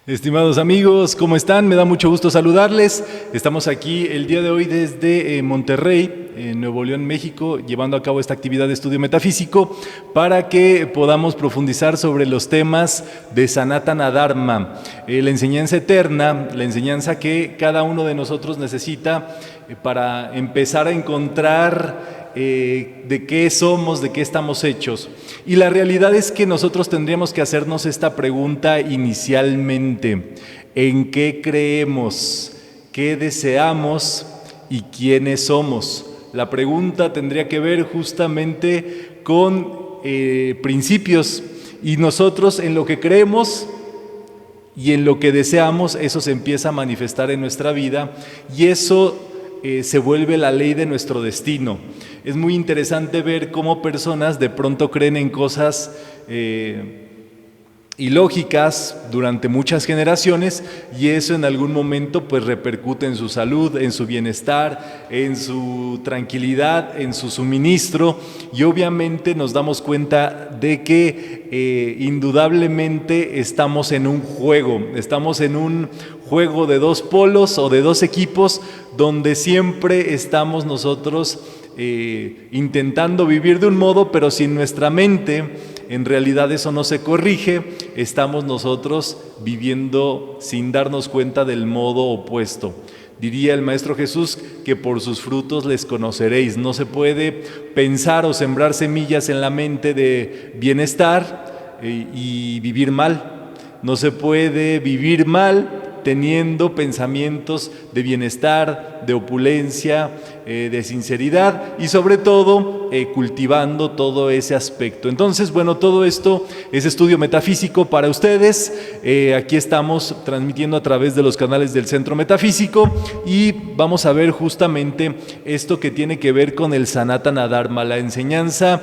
Estimados amigos, ¿cómo están? Me da mucho gusto saludarles. Estamos aquí el día de hoy desde Monterrey, en Nuevo León, México, llevando a cabo esta actividad de estudio metafísico para que podamos profundizar sobre los temas de Sanatana Dharma, la enseñanza eterna, la enseñanza que cada uno de nosotros necesita para empezar a encontrar de qué somos, de qué estamos hechos. Y la realidad es que nosotros tendríamos que hacernos esta pregunta inicialmente: ¿en qué creemos? ¿Qué deseamos? ¿Y quiénes somos? La pregunta tendría que ver justamente con principios, y nosotros en lo que creemos y en lo que deseamos, eso se empieza a manifestar en nuestra vida, y eso se vuelve la ley de nuestro destino. Es muy interesante ver cómo personas de pronto creen en cosas ilógicas durante muchas generaciones, y eso en algún momento pues repercute en su salud, en su bienestar, en su tranquilidad, en su suministro, y obviamente nos damos cuenta de que indudablemente estamos en un juego de dos polos o de dos equipos, donde siempre estamos nosotros intentando vivir de un modo, pero si en nuestra mente en realidad eso no se corrige, estamos nosotros viviendo sin darnos cuenta del modo opuesto. Diría el Maestro Jesús que por sus frutos les conoceréis. No se puede pensar o sembrar semillas en la mente de bienestar y vivir mal. No se puede vivir mal teniendo pensamientos de bienestar, de opulencia, de sinceridad, y sobre todo cultivando todo ese aspecto. Entonces, bueno, todo esto es estudio metafísico para ustedes. Aquí estamos transmitiendo a través de los canales del Centro Metafísico, y vamos a ver justamente esto que tiene que ver con el Sanatana Dharma, la enseñanza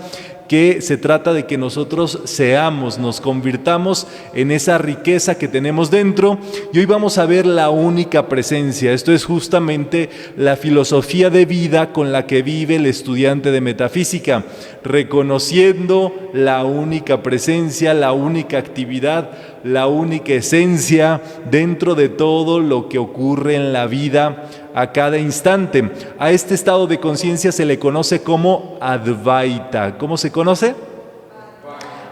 que se trata de que nosotros seamos, nos convirtamos en esa riqueza que tenemos dentro. Y hoy vamos a ver la única presencia. Esto es justamente la filosofía de vida con la que vive el estudiante de metafísica, reconociendo la única presencia, la única actividad, la única esencia dentro de todo lo que ocurre en la vida a cada instante. A este estado de conciencia se le conoce como Advaita. ¿Cómo se conoce?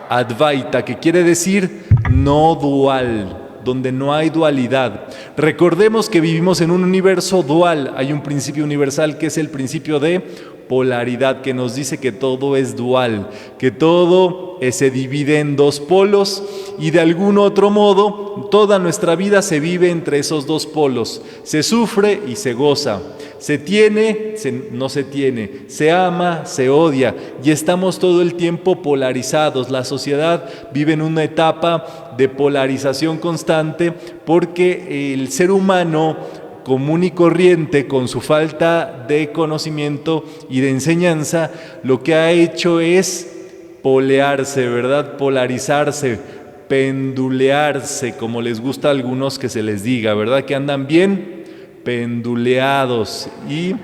Advaita, que quiere decir no dual, donde no hay dualidad. Recordemos que vivimos en un universo dual. Hay un principio universal que es el principio de polaridad, que nos dice que todo es dual, que todo se divide en dos polos, y de algún otro modo toda nuestra vida se vive entre esos dos polos. Se sufre y se goza, se tiene, no se tiene, se ama, se odia, y estamos todo el tiempo polarizados. La sociedad vive en una etapa de polarización constante, porque el ser humano común y corriente, con su falta de conocimiento y de enseñanza, lo que ha hecho es polearse, ¿verdad? Polarizarse, pendulearse, como les gusta a algunos que se les diga, ¿verdad? Que andan bien penduleados, y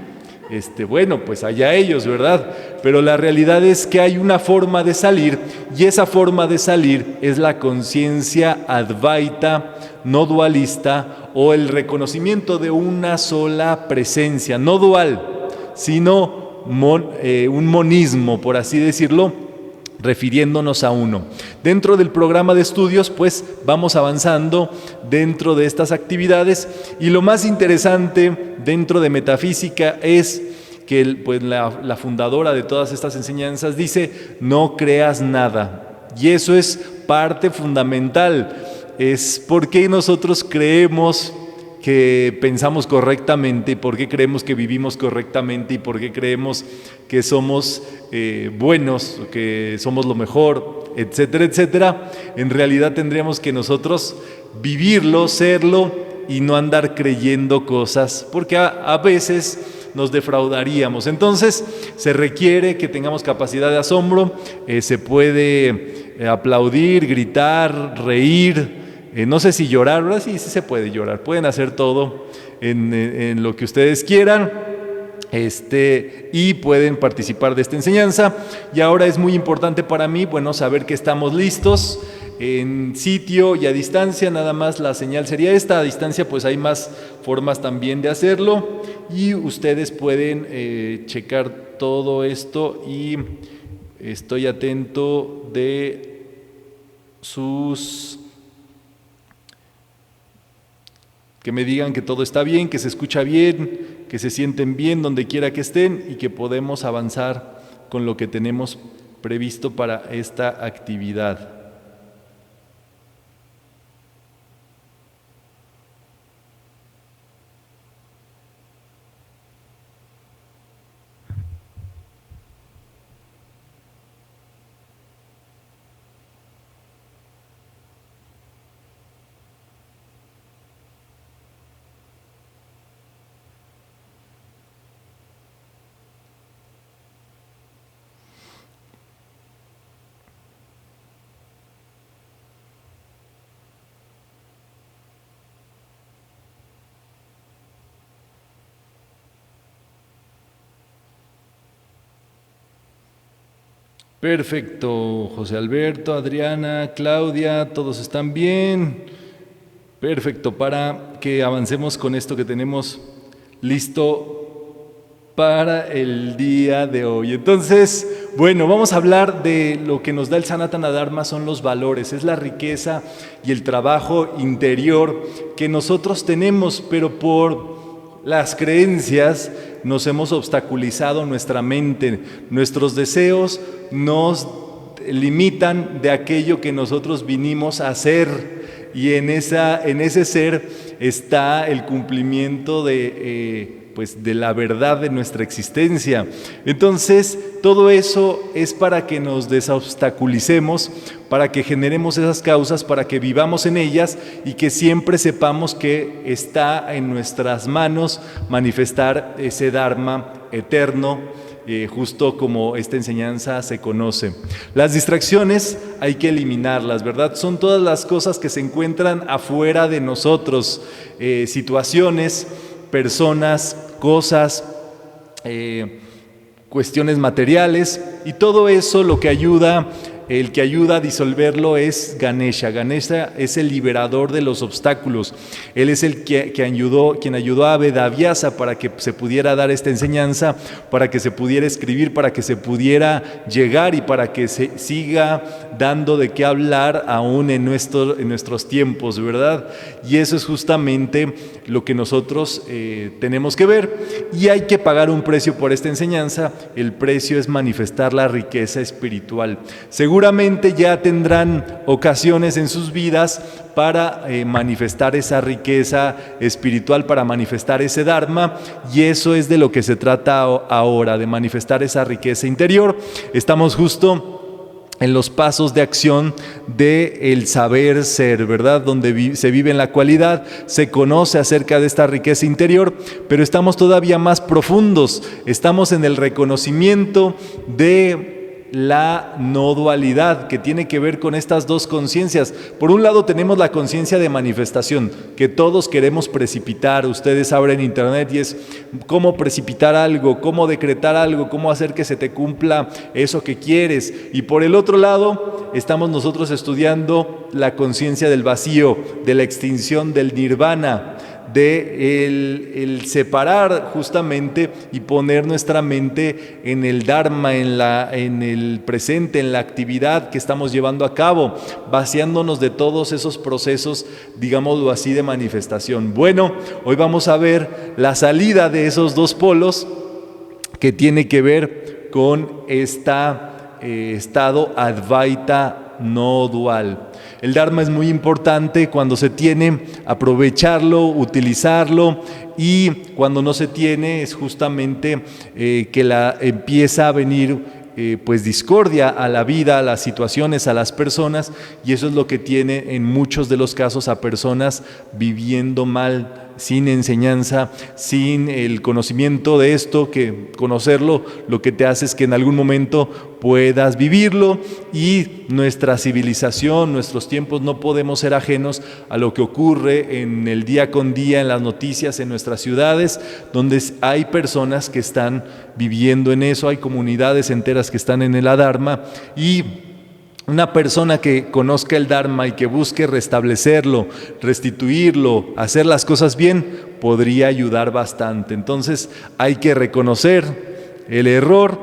bueno, pues allá ellos, ¿verdad? Pero la realidad es que hay una forma de salir, y esa forma de salir es la conciencia advaita, no dualista, o el reconocimiento de una sola presencia, no dual, sino un monismo, por así decirlo, refiriéndonos a uno. Dentro del programa de estudios, pues vamos avanzando dentro de estas actividades, y lo más interesante dentro de metafísica es que pues la fundadora de todas estas enseñanzas dice: no creas nada, y eso es parte fundamental. Es por qué nosotros creemos que pensamos correctamente, y por qué creemos que vivimos correctamente, y por qué creemos que somos buenos, que somos lo mejor, etcétera, etcétera. En realidad tendríamos que nosotros vivirlo, serlo, y no andar creyendo cosas, porque a veces nos defraudaríamos. Entonces se requiere que tengamos capacidad de asombro. Se puede aplaudir, gritar, reír, no sé si llorar, ¿verdad? Sí se puede llorar. Pueden hacer todo en lo que ustedes quieran, y pueden participar de esta enseñanza. Y ahora es muy importante para mí, bueno, saber que estamos listos. en sitio y a distancia, nada más la señal sería esta. A distancia pues hay más formas también de hacerlo y ustedes pueden checar todo esto y estoy atento de que me digan que todo está bien, que se escucha bien, que se sienten bien donde quiera que estén y que podemos avanzar con lo que tenemos previsto para esta actividad. Perfecto, José Alberto, Adriana, Claudia, todos están bien. Perfecto, para que avancemos con esto que tenemos listo para el día de hoy. Entonces, bueno, vamos a hablar de lo que nos da el Sanatana Dharma, son los valores, es la riqueza y el trabajo interior que nosotros tenemos, pero por las creencias nos hemos obstaculizado nuestra mente, nuestros deseos nos limitan de aquello que nosotros vinimos a hacer y en ese ser está el cumplimiento de la verdad de nuestra existencia. Entonces, todo eso es para que nos desobstaculicemos, para que generemos esas causas, para que vivamos en ellas y que siempre sepamos que está en nuestras manos manifestar ese Dharma eterno, justo como esta enseñanza se conoce. Las distracciones hay que eliminarlas, ¿verdad? Son todas las cosas que se encuentran afuera de nosotros, situaciones, personas, cosas, cuestiones materiales, y todo eso el que ayuda a disolverlo es Ganesha. Ganesha es el liberador de los obstáculos. Él es el quien ayudó a Vedavyasa para que se pudiera dar esta enseñanza, para que se pudiera escribir, para que se pudiera llegar y para que se siga dando de qué hablar aún en nuestros tiempos, ¿verdad? Y eso es justamente lo que nosotros tenemos que ver, y hay que pagar un precio por esta enseñanza. El precio es manifestar la riqueza espiritual. Seguramente ya tendrán ocasiones en sus vidas para manifestar esa riqueza espiritual, para manifestar ese Dharma, y eso es de lo que se trata ahora, de manifestar esa riqueza interior. Estamos justo en los pasos de acción del saber ser, ¿verdad? Donde se vive en la cualidad, se conoce acerca de esta riqueza interior, pero estamos todavía más profundos, estamos en el reconocimiento de la no dualidad, que tiene que ver con estas dos conciencias. Por un lado tenemos la conciencia de manifestación, que todos queremos precipitar. Ustedes abren internet y es cómo precipitar algo, cómo decretar algo, cómo hacer que se te cumpla eso que quieres. Y por el otro lado estamos nosotros estudiando la conciencia del vacío, de la extinción, del nirvana, de el separar justamente y poner nuestra mente en el Dharma, en el presente, en la actividad que estamos llevando a cabo, vaciándonos de todos esos procesos, digámoslo así, de manifestación. Bueno, hoy vamos a ver la salida de esos dos polos que tiene que ver con estado Advaita no dual. El Dharma es muy importante cuando se tiene, aprovecharlo, utilizarlo, y cuando no se tiene es justamente que empieza a venir discordia a la vida, a las situaciones, a las personas, y eso es lo que tiene en muchos de los casos a personas viviendo mal, sin enseñanza, sin el conocimiento de esto, que conocerlo lo que te hace es que en algún momento puedas vivirlo, y nuestra civilización, nuestros tiempos, no podemos ser ajenos a lo que ocurre en el día con día, en las noticias, en nuestras ciudades, donde hay personas que están viviendo en eso, hay comunidades enteras que están en el adharma, y Una persona que conozca el Dharma y que busque restablecerlo, restituirlo, hacer las cosas bien, podría ayudar bastante. Entonces hay que reconocer el error,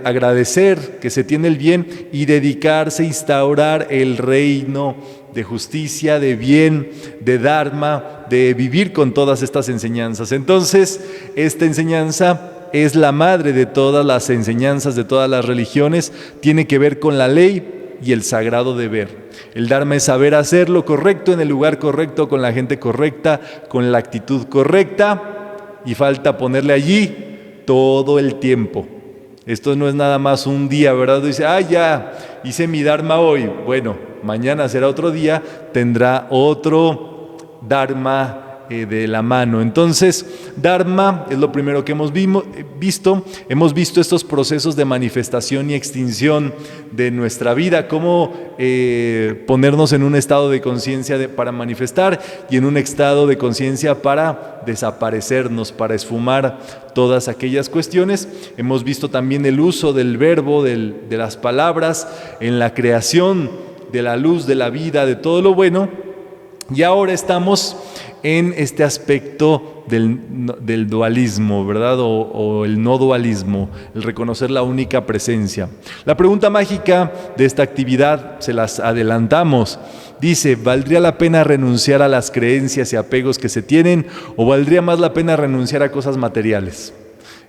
agradecer que se tiene el bien y dedicarse a instaurar el reino de justicia, de bien, de Dharma, de vivir con todas estas enseñanzas. Entonces, esta enseñanza es la madre de todas las enseñanzas, de todas las religiones, tiene que ver con la ley y el sagrado deber. El Dharma es saber hacer lo correcto en el lugar correcto, con la gente correcta, con la actitud correcta, y falta ponerle allí todo el tiempo. Esto no es nada más un día, ¿verdad? Dice, ya hice mi Dharma hoy. Bueno, mañana será otro día, tendrá otro Dharma de la mano. Entonces, Dharma es lo primero que hemos visto. Hemos visto estos procesos de manifestación y extinción de nuestra vida, cómo ponernos en un estado de conciencia para manifestar y en un estado de conciencia para desaparecernos, para esfumar todas aquellas cuestiones. Hemos visto también el uso del verbo, de las palabras en la creación de la luz, de la vida, de todo lo bueno. Y ahora estamos en este aspecto del dualismo, ¿verdad? O el no dualismo, el reconocer la única presencia. La pregunta mágica de esta actividad, se las adelantamos, dice, ¿valdría la pena renunciar a las creencias y apegos que se tienen o valdría más la pena renunciar a cosas materiales?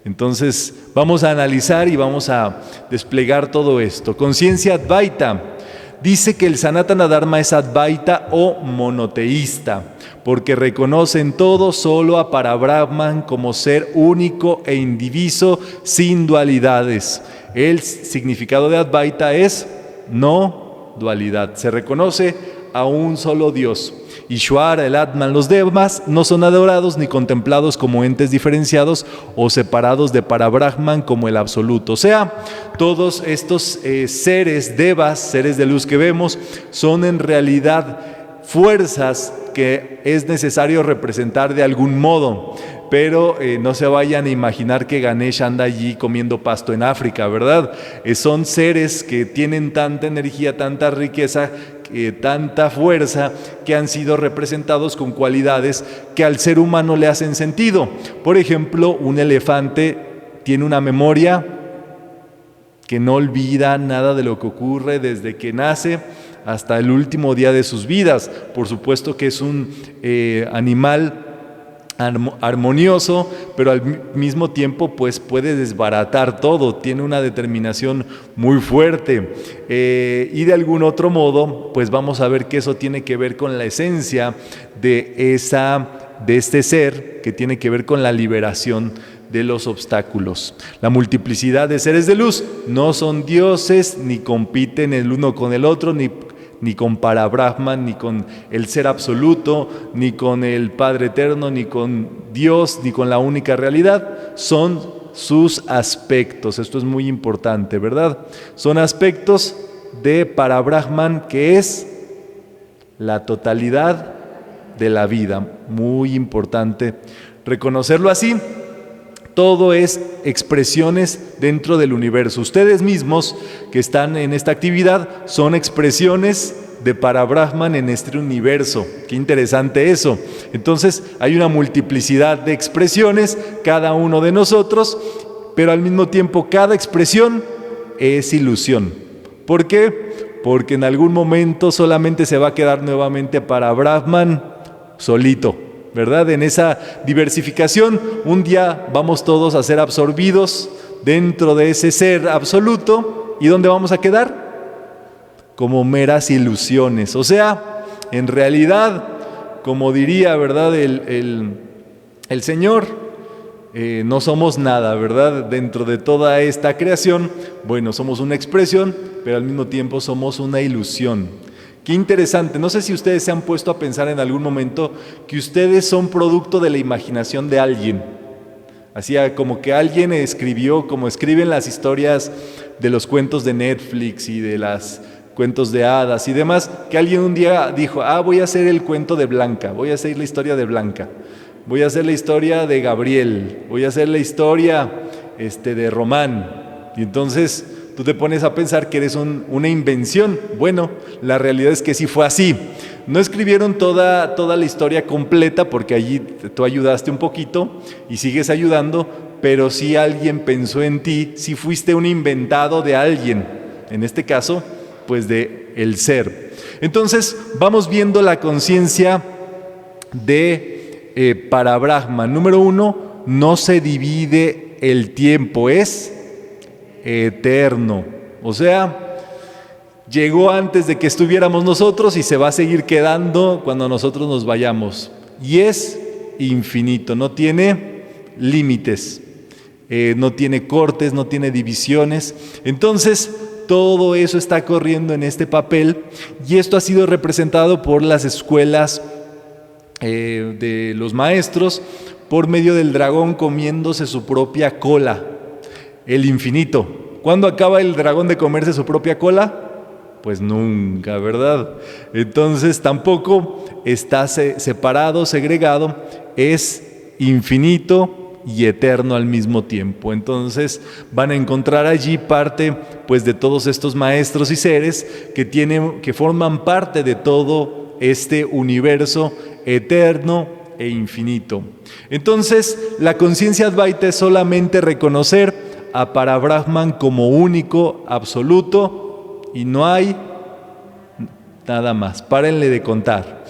Entonces, vamos a analizar y vamos a desplegar todo esto. Conciencia Advaita dice que el Sanatana Dharma es Advaita o monoteísta, porque reconoce en todo solo a Parabrahman como ser único e indiviso, sin dualidades. El significado de Advaita es no dualidad. Se reconoce a un solo Dios. Ishvara, el Atman, los demás no son adorados ni contemplados como entes diferenciados o separados de Parabrahman como el absoluto. O sea, todos estos seres, devas, seres de luz que vemos, son en realidad fuerzas que es necesario representar de algún modo. Pero no se vayan a imaginar que Ganesh anda allí comiendo pasto en África, ¿verdad? Son seres que tienen tanta energía, tanta riqueza, tanta fuerza, que han sido representados con cualidades que al ser humano le hacen sentido. Por ejemplo, un elefante tiene una memoria que no olvida nada de lo que ocurre desde que nace hasta el último día de sus vidas. Por supuesto que es un animal armonioso, pero al mismo tiempo pues puede desbaratar todo, tiene una determinación muy fuerte, y de algún otro modo pues vamos a ver que eso tiene que ver con la esencia de este ser, que tiene que ver con la liberación de los obstáculos. La multiplicidad de seres de luz no son dioses, ni compiten el uno con el otro, ni con Parabrahman, ni con el ser absoluto, ni con el Padre eterno, ni con Dios, ni con la única realidad. Son sus aspectos. Esto es muy importante, ¿verdad? Son aspectos de Parabrahman, que es la totalidad de la vida. Muy importante reconocerlo así. Todo es expresiones dentro del universo. Ustedes mismos que están en esta actividad son expresiones de Parabrahman en este universo. Qué interesante eso. Entonces hay una multiplicidad de expresiones, cada uno de nosotros, pero al mismo tiempo cada expresión es ilusión. ¿Por qué? Porque en algún momento solamente se va a quedar nuevamente Parabrahman solito, ¿verdad? En esa diversificación, un día vamos todos a ser absorbidos dentro de ese ser absoluto. ¿Y dónde vamos a quedar? Como meras ilusiones. O sea, en realidad, como diría, ¿verdad? El Señor, no somos nada, ¿verdad? Dentro de toda esta creación, bueno, somos una expresión, pero al mismo tiempo somos una ilusión. Qué interesante. No sé si ustedes se han puesto a pensar en algún momento que ustedes son producto de la imaginación de alguien. Así como que alguien escribió, como escriben las historias de los cuentos de Netflix y de los cuentos de hadas y demás, que alguien un día dijo, voy a hacer el cuento de Blanca, voy a hacer la historia de Blanca, voy a hacer la historia de Gabriel, voy a hacer la historia de Román. Y entonces tú te pones a pensar que eres una invención. Bueno, la realidad es que sí fue así. No escribieron toda la historia completa porque allí tú ayudaste un poquito y sigues ayudando, pero sí alguien pensó en ti, sí fuiste un inventado de alguien, en este caso, pues de el ser. Entonces, vamos viendo la conciencia de para Brahman. Número 1, no se divide el tiempo, es eterno. O sea, llegó antes de que estuviéramos nosotros y se va a seguir quedando cuando nosotros nos vayamos. Y es infinito, no tiene límites, no tiene cortes, no tiene divisiones. Entonces, todo eso está corriendo en este papel y esto ha sido representado por las escuelas de los maestros por medio del dragón comiéndose su propia cola, el infinito. ¿Cuándo acaba el dragón de comerse su propia cola? Pues nunca, ¿verdad? Entonces tampoco está separado, segregado, es infinito y eterno al mismo tiempo. Entonces van a encontrar allí parte pues de todos estos maestros y seres que forman parte de todo este universo eterno e infinito. Entonces la conciencia Advaita es solamente reconocer a Parabrahman como único, absoluto, y no hay nada más. Párenle de contar.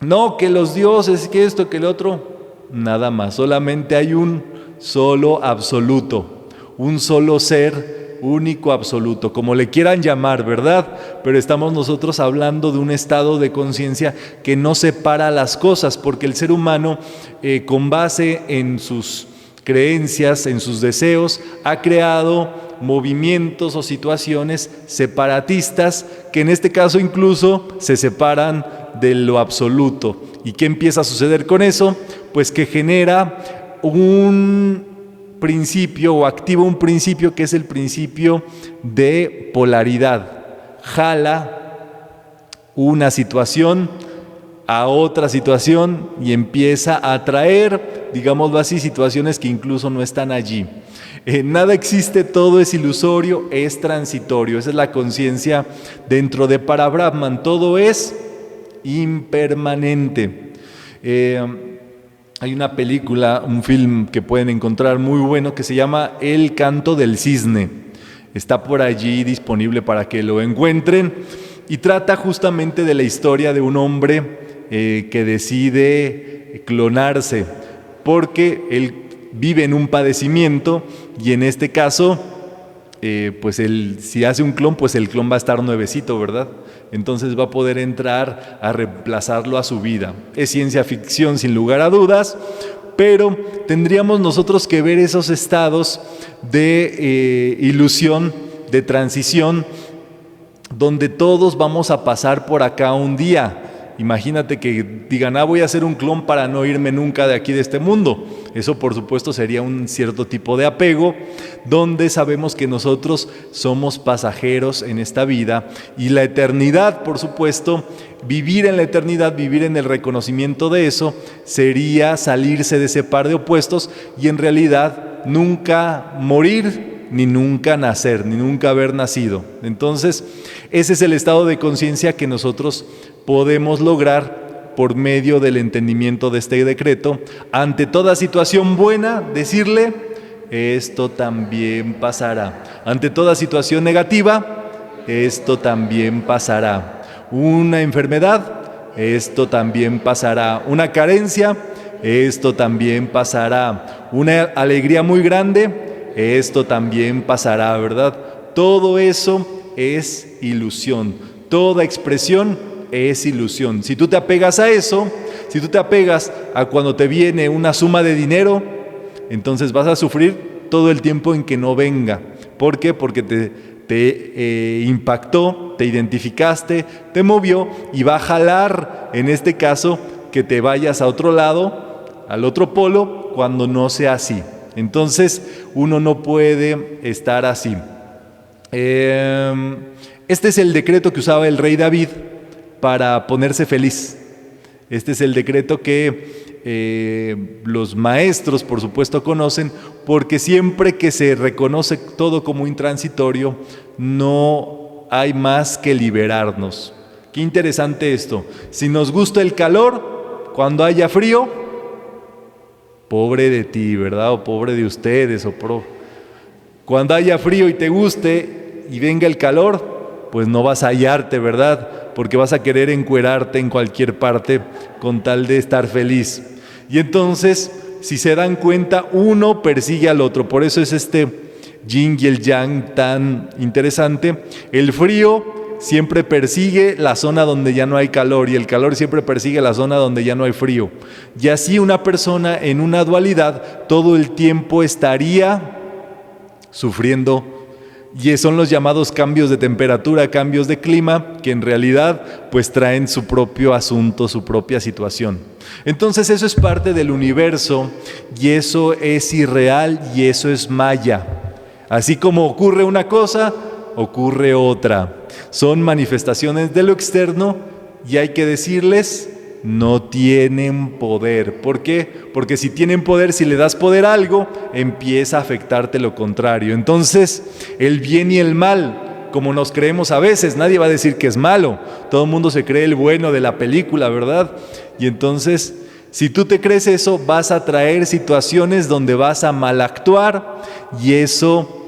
No, que los dioses, que esto, que el otro, nada más. Solamente hay un solo absoluto, un solo ser único absoluto, como le quieran llamar, ¿verdad? Pero estamos nosotros hablando de un estado de conciencia que no separa las cosas, porque el ser humano, con base en sus creencias, en sus deseos, ha creado movimientos o situaciones separatistas que en este caso incluso se separan de lo absoluto. ¿Y qué empieza a suceder con eso? Pues que genera un principio o activa un principio que es el principio de polaridad. Jala una situación a otra situación y empieza a atraer, digámoslo así, situaciones que incluso no están allí. Nada existe, todo es ilusorio, es transitorio. Esa es la conciencia dentro de Parabrahman. Todo es impermanente. Hay una película, un film que pueden encontrar muy bueno que se llama El canto del cisne. Está por allí disponible para que lo encuentren y trata justamente de la historia de un hombre que decide clonarse porque él vive en un padecimiento y en este caso pues si hace un clon, pues el clon va a estar nuevecito, ¿verdad? Entonces va a poder entrar a reemplazarlo a su vida. Es ciencia ficción sin lugar a dudas, pero tendríamos nosotros que ver esos estados de ilusión, de transición, donde todos vamos a pasar por acá un día. Imagínate que digan, voy a hacer un clon para no irme nunca de aquí de este mundo. Eso por supuesto sería un cierto tipo de apego, donde sabemos que nosotros somos pasajeros en esta vida y la eternidad, por supuesto, vivir en la eternidad, vivir en el reconocimiento de eso, sería salirse de ese par de opuestos y en realidad nunca morir, ni nunca nacer, ni nunca haber nacido. Entonces, ese es el estado de conciencia que nosotros podemos lograr por medio del entendimiento de este decreto. Ante toda situación buena, decirle, esto también pasará. Ante toda situación negativa, esto también pasará. Una enfermedad, esto también pasará. Una carencia, esto también pasará. Una alegría muy grande, esto también pasará, ¿verdad? Todo eso es ilusión. Toda expresión es ilusión. Si tú te apegas a eso, si tú te apegas a cuando te viene una suma de dinero, entonces vas a sufrir todo el tiempo en que no venga. ¿Por qué? Porque te impactó, te identificaste, te movió y va a jalar, en este caso, que te vayas a otro lado, al otro polo, cuando no sea así. Entonces, uno no puede estar así. Este es el decreto que usaba el rey David para ponerse feliz. Este es el decreto que los maestros, por supuesto, conocen, porque siempre que se reconoce todo como intransitorio, no hay más que liberarnos. Qué interesante esto. Si nos gusta el calor, cuando haya frío, pobre de ti, ¿verdad? O pobre de ustedes, cuando haya frío y te guste y venga el calor, pues no vas a hallarte, ¿verdad? Porque vas a querer encuerarte en cualquier parte con tal de estar feliz. Y entonces, si se dan cuenta, uno persigue al otro. Por eso es este yin y el yang tan interesante. El frío siempre persigue la zona donde ya no hay calor y el calor siempre persigue la zona donde ya no hay frío. Y así una persona en una dualidad todo el tiempo estaría sufriendo. Y son los llamados cambios de temperatura, cambios de clima, que en realidad pues traen su propio asunto, su propia situación. Entonces eso es parte del universo y eso es irreal y eso es maya. Así como ocurre una cosa, ocurre otra. Son manifestaciones de lo externo y hay que decirles, no tienen poder. ¿Por qué? Porque si tienen poder, si le das poder a algo, empieza a afectarte lo contrario. Entonces, el bien y el mal, como nos creemos a veces, nadie va a decir que es malo. Todo el mundo se cree el bueno de la película, ¿verdad? Y entonces, si tú te crees eso, vas a traer situaciones donde vas a mal actuar y eso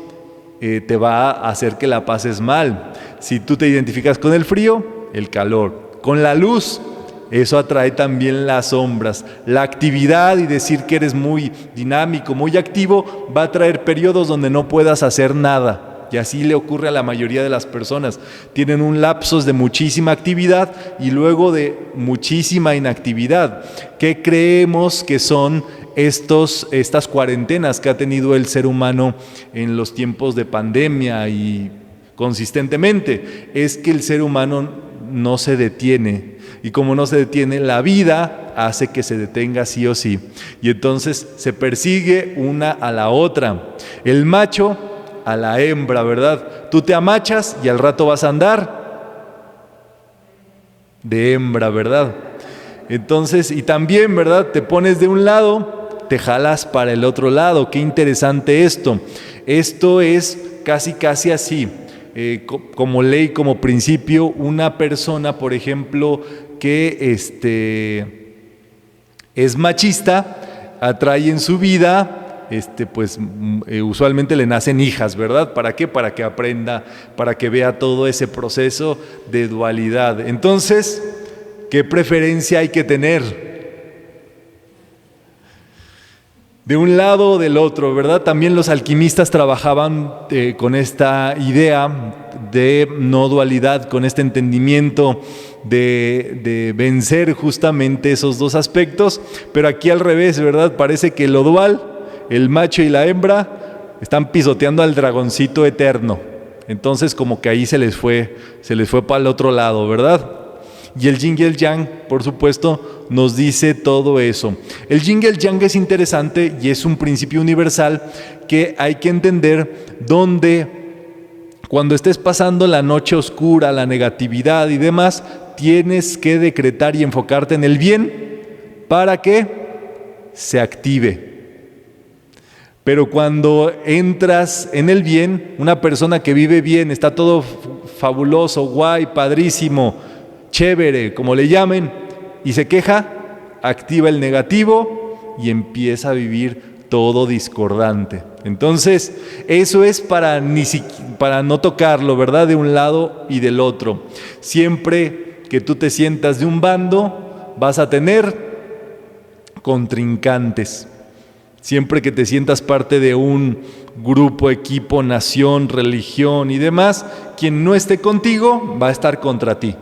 te va a hacer que la pases mal. Si tú te identificas con el frío, el calor. Con la luz, eso atrae también las sombras. La actividad y decir que eres muy dinámico, muy activo, va a traer periodos donde no puedas hacer nada. Y así le ocurre a la mayoría de las personas. Tienen un lapsus de muchísima actividad y luego de muchísima inactividad. ¿Qué creemos que son estas cuarentenas que ha tenido el ser humano en los tiempos de pandemia y consistentemente? Es que el ser humano no se detiene. Y como no se detiene, la vida hace que se detenga sí o sí. Y entonces se persigue una a la otra. El macho a la hembra, ¿verdad? Tú te amachas y al rato vas a andar de hembra, ¿verdad? Entonces, y también, ¿verdad? Te pones de un lado, te jalas para el otro lado. Qué interesante esto. Esto es casi así. Como ley, como principio, una persona, por ejemplo, que es machista, atrae en su vida, usualmente le nacen hijas, ¿verdad? ¿Para qué? Para que aprenda, para que vea todo ese proceso de dualidad. Entonces, ¿qué preferencia hay que tener? De un lado o del otro, ¿verdad? También los alquimistas trabajaban con esta idea de no dualidad, con este entendimiento de vencer justamente esos dos aspectos, pero aquí al revés, ¿verdad? Parece que lo dual, el macho y la hembra, están pisoteando al dragoncito eterno. Entonces como que ahí se les fue para el otro lado, ¿verdad? Y el yin y el yang, por supuesto, nos dice todo eso. El yin y el yang es interesante y es un principio universal que hay que entender donde cuando estés pasando la noche oscura, la negatividad y demás, tienes que decretar y enfocarte en el bien para que se active. Pero cuando entras en el bien, una persona que vive bien, está todo fabuloso, guay, padrísimo, chévere, como le llamen, y se queja, activa el negativo y empieza a vivir todo discordante. Entonces, eso es para no tocarlo, ¿verdad? De un lado y del otro. Siempre que tú te sientas de un bando, vas a tener contrincantes. Siempre que te sientas parte de un grupo, equipo, nación, religión y demás, quien no esté contigo va a estar contra ti.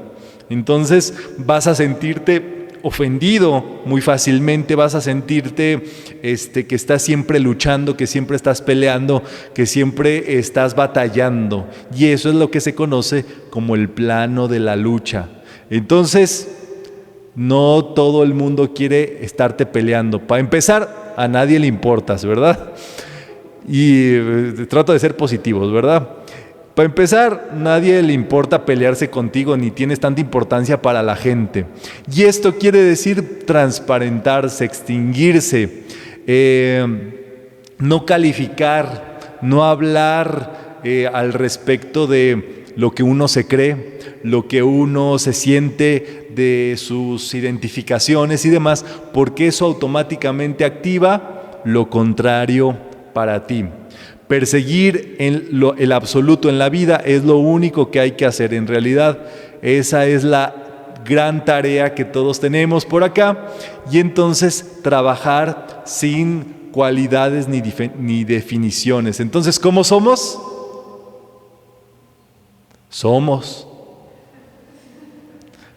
Entonces vas a sentirte ofendido muy fácilmente, vas a sentirte que estás siempre luchando, que siempre estás peleando, que siempre estás batallando. Y eso es lo que se conoce como el plano de la lucha. Entonces, no todo el mundo quiere estarte peleando. Para empezar, a nadie le importas, ¿verdad? Y trato de ser positivos, ¿verdad? Para empezar, nadie le importa pelearse contigo, ni tienes tanta importancia para la gente. Y esto quiere decir transparentarse, extinguirse, no calificar, no hablar al respecto de lo que uno se cree, lo que uno se siente, de sus identificaciones y demás, porque eso automáticamente activa lo contrario para ti. Perseguir el absoluto en la vida es lo único que hay que hacer. En realidad, esa es la gran tarea que todos tenemos por acá, y entonces trabajar sin cualidades ni definiciones. Entonces, ¿cómo somos? Somos.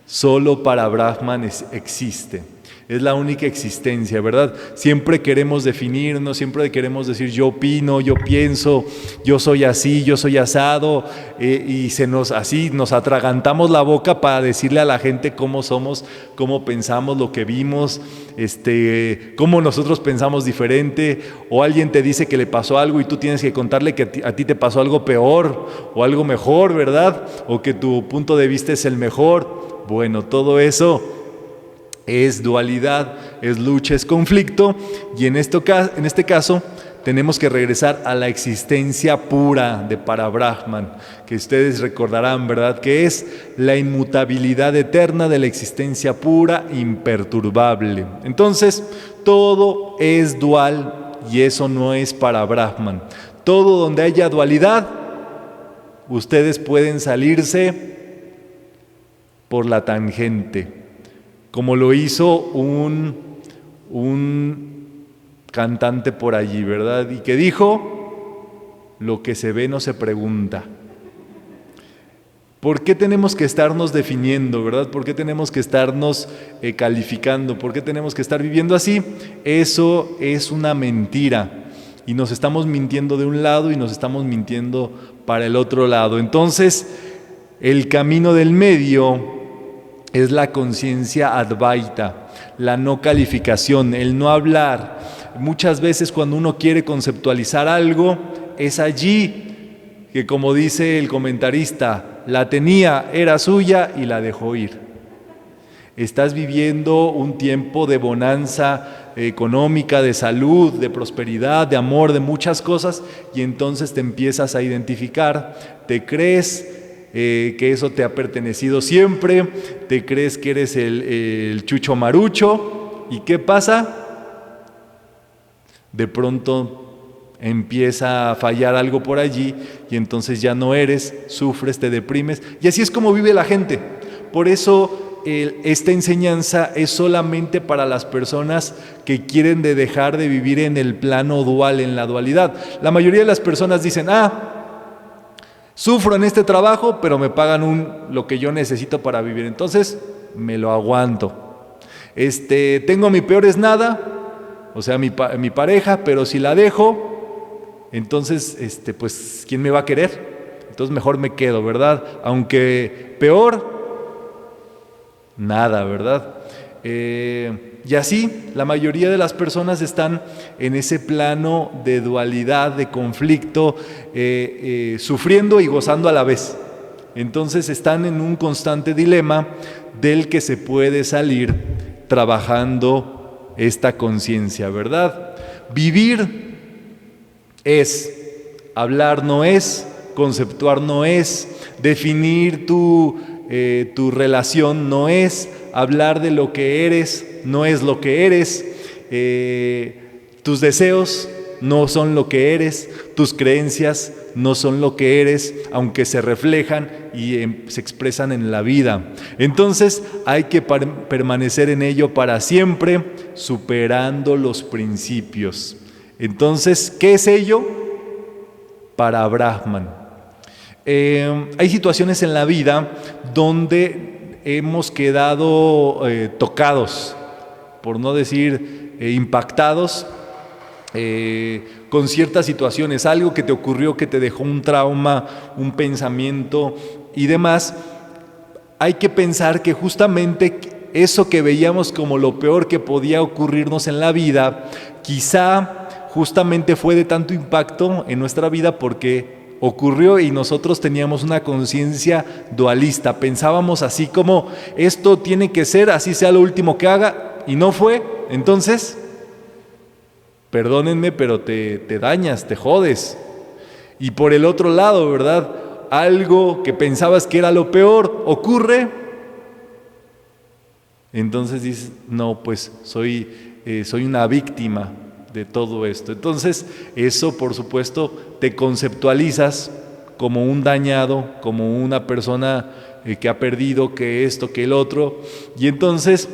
Solo para Brahman existe. Es la única existencia, ¿verdad? Siempre queremos definirnos, siempre queremos decir yo opino, yo pienso, yo soy así, yo soy asado, y así nos atragantamos la boca para decirle a la gente cómo somos, cómo pensamos, lo que vimos, cómo nosotros pensamos diferente, o alguien te dice que le pasó algo y tú tienes que contarle que a ti te pasó algo peor o algo mejor, ¿verdad? O que tu punto de vista es el mejor. Bueno, todo eso es dualidad, es lucha, es conflicto, y en este caso tenemos que regresar a la existencia pura de Parabrahman, que ustedes recordarán, ¿verdad? Que es la inmutabilidad eterna de la existencia pura, imperturbable. Entonces, todo es dual y eso no es Parabrahman. Todo donde haya dualidad, ustedes pueden salirse por la tangente, como lo hizo un cantante por allí, ¿verdad? Y que dijo, lo que se ve no se pregunta. ¿Por qué tenemos que estarnos definiendo, verdad? ¿Por qué tenemos que estarnos calificando? ¿Por qué tenemos que estar viviendo así? Eso es una mentira. Y nos estamos mintiendo de un lado y nos estamos mintiendo para el otro lado. Entonces, el camino del medio es la conciencia advaita, la no calificación, el no hablar. Muchas veces cuando uno quiere conceptualizar algo, es allí que, como dice el comentarista, la tenía, era suya y la dejó ir. Estás viviendo un tiempo de bonanza económica, de salud, de prosperidad, de amor, de muchas cosas, y entonces te empiezas a identificar, te crees que eso te ha pertenecido siempre, te crees que eres el chucho marucho, ¿y qué pasa? De pronto empieza a fallar algo por allí y entonces ya no eres, sufres, te deprimes, y así es como vive la gente. Por eso esta enseñanza es solamente para las personas que quieren dejar de vivir en el plano dual, en la dualidad. La mayoría de las personas dicen, sufro en este trabajo, pero me pagan lo que yo necesito para vivir, entonces me lo aguanto. Tengo mi peor es nada, o sea, mi pareja, pero si la dejo, entonces, pues, ¿quién me va a querer? Entonces mejor me quedo, ¿verdad? Aunque peor, nada, ¿verdad? Y así, la mayoría de las personas están en ese plano de dualidad, de conflicto, sufriendo y gozando a la vez. Entonces están en un constante dilema del que se puede salir trabajando esta conciencia, ¿verdad? Vivir es, hablar no es, conceptuar no es, definir tu relación no es, hablar de lo que eres no es lo que eres, tus deseos no son lo que eres, tus creencias no son lo que eres, aunque se reflejan y se expresan en la vida. Entonces hay que permanecer en ello para siempre, superando los principios. Entonces, ¿qué es ello? Para Brahman. Hay situaciones en la vida donde hemos quedado tocados, por no decir impactados, con ciertas situaciones, algo que te ocurrió que te dejó un trauma, un pensamiento y demás. Hay que pensar que justamente eso que veíamos como lo peor que podía ocurrirnos en la vida, quizá justamente fue de tanto impacto en nuestra vida porque ocurrió y nosotros teníamos una conciencia dualista. Pensábamos así como, esto tiene que ser, así sea lo último que haga, y no fue. Entonces, perdónenme, pero te dañas, te jodes. Y por el otro lado, ¿verdad? Algo que pensabas que era lo peor, ocurre. Entonces dices, no, pues soy una víctima de todo esto. Entonces, eso por supuesto te conceptualizas como un dañado, como una persona que ha perdido, que esto, que el otro. Y entonces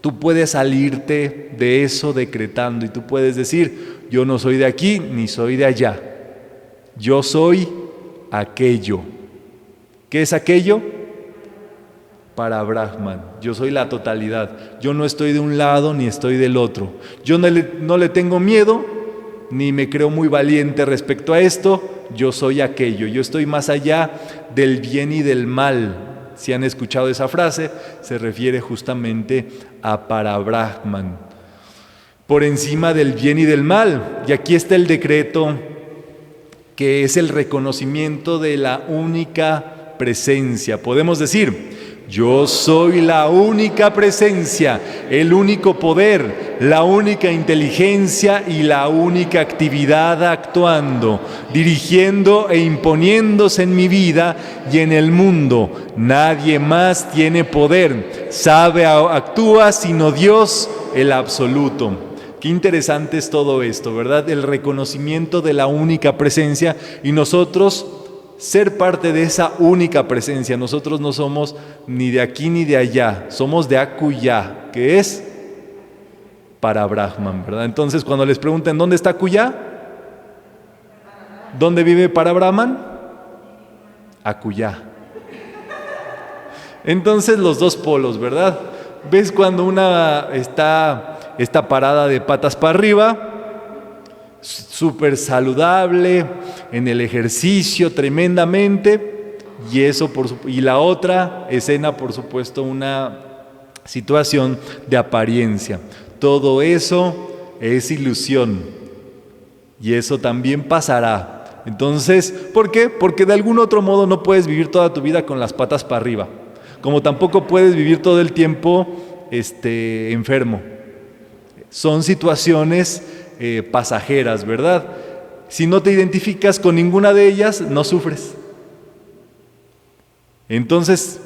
tú puedes salirte de eso decretando y tú puedes decir, yo no soy de aquí ni soy de allá. Yo soy aquello. ¿Qué es aquello? Para Brahman. Yo soy la totalidad. Yo no estoy de un lado ni estoy del otro. Yo no le tengo miedo ni me creo muy valiente respecto a esto. Yo soy aquello. Yo estoy más allá del bien y del mal. Si han escuchado esa frase, se refiere justamente a para Brahman. Por encima del bien y del mal. Y aquí está el decreto, que es el reconocimiento de la única presencia. Podemos decir, yo soy la única presencia, el único poder, la única inteligencia y la única actividad actuando, dirigiendo e imponiéndose en mi vida y en el mundo. Nadie más tiene poder, sabe, actúa sino Dios, el absoluto. Qué interesante es todo esto, ¿verdad? El reconocimiento de la única presencia y nosotros ser parte de esa única presencia. Nosotros no somos ni de aquí ni de allá, somos de acullá, que es para Brahman, ¿verdad? Entonces, cuando les pregunten ¿dónde está acullá? ¿Dónde vive para Brahman? Acullá. Entonces, los dos polos, ¿verdad? ¿Ves cuando una está parada de patas para arriba? Súper saludable, en el ejercicio tremendamente, y la otra escena, por supuesto, una situación de apariencia. Todo eso es ilusión y eso también pasará. Entonces, ¿por qué? Porque de algún otro modo no puedes vivir toda tu vida con las patas para arriba, como tampoco puedes vivir todo el tiempo enfermo. Son situaciones pasajeras, ¿verdad? Si no te identificas con ninguna de ellas, no sufres. Entonces,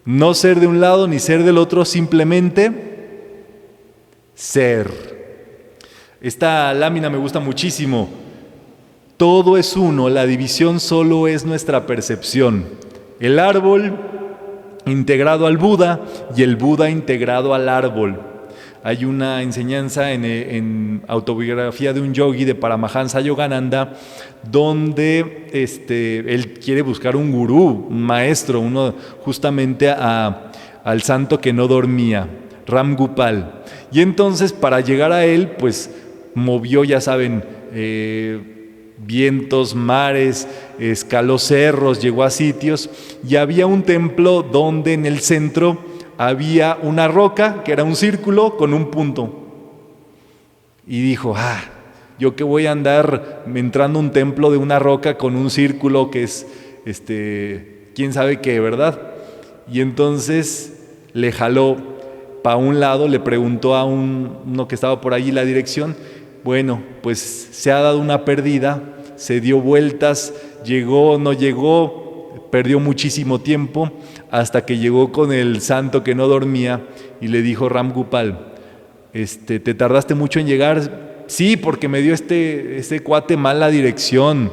no ser de un lado ni ser del otro, simplemente ser. Esta lámina me gusta muchísimo. Todo es uno, la división solo es nuestra percepción. El árbol integrado al Buda y el Buda integrado al árbol. Hay una enseñanza en Autobiografía de un Yogi de Paramahansa Yogananda donde él quiere buscar un gurú, un maestro, uno justamente al santo que no dormía, Ram Gopal. Y entonces para llegar a él, pues movió, ya saben, vientos, mares, escaló cerros, llegó a sitios y había un templo donde en el centro había una roca que era un círculo con un punto. Y dijo, yo que voy a andar entrando a un templo de una roca con un círculo que es, quién sabe qué, ¿verdad? Y entonces le jaló para un lado, le preguntó a uno que estaba por allí la dirección. Bueno, pues se ha dado una perdida, se dio vueltas, llegó, no llegó, perdió muchísimo tiempo, hasta que llegó con el santo que no dormía y le dijo Ram Gopal, ¿te tardaste mucho en llegar? Sí, porque me dio este cuate mal la dirección.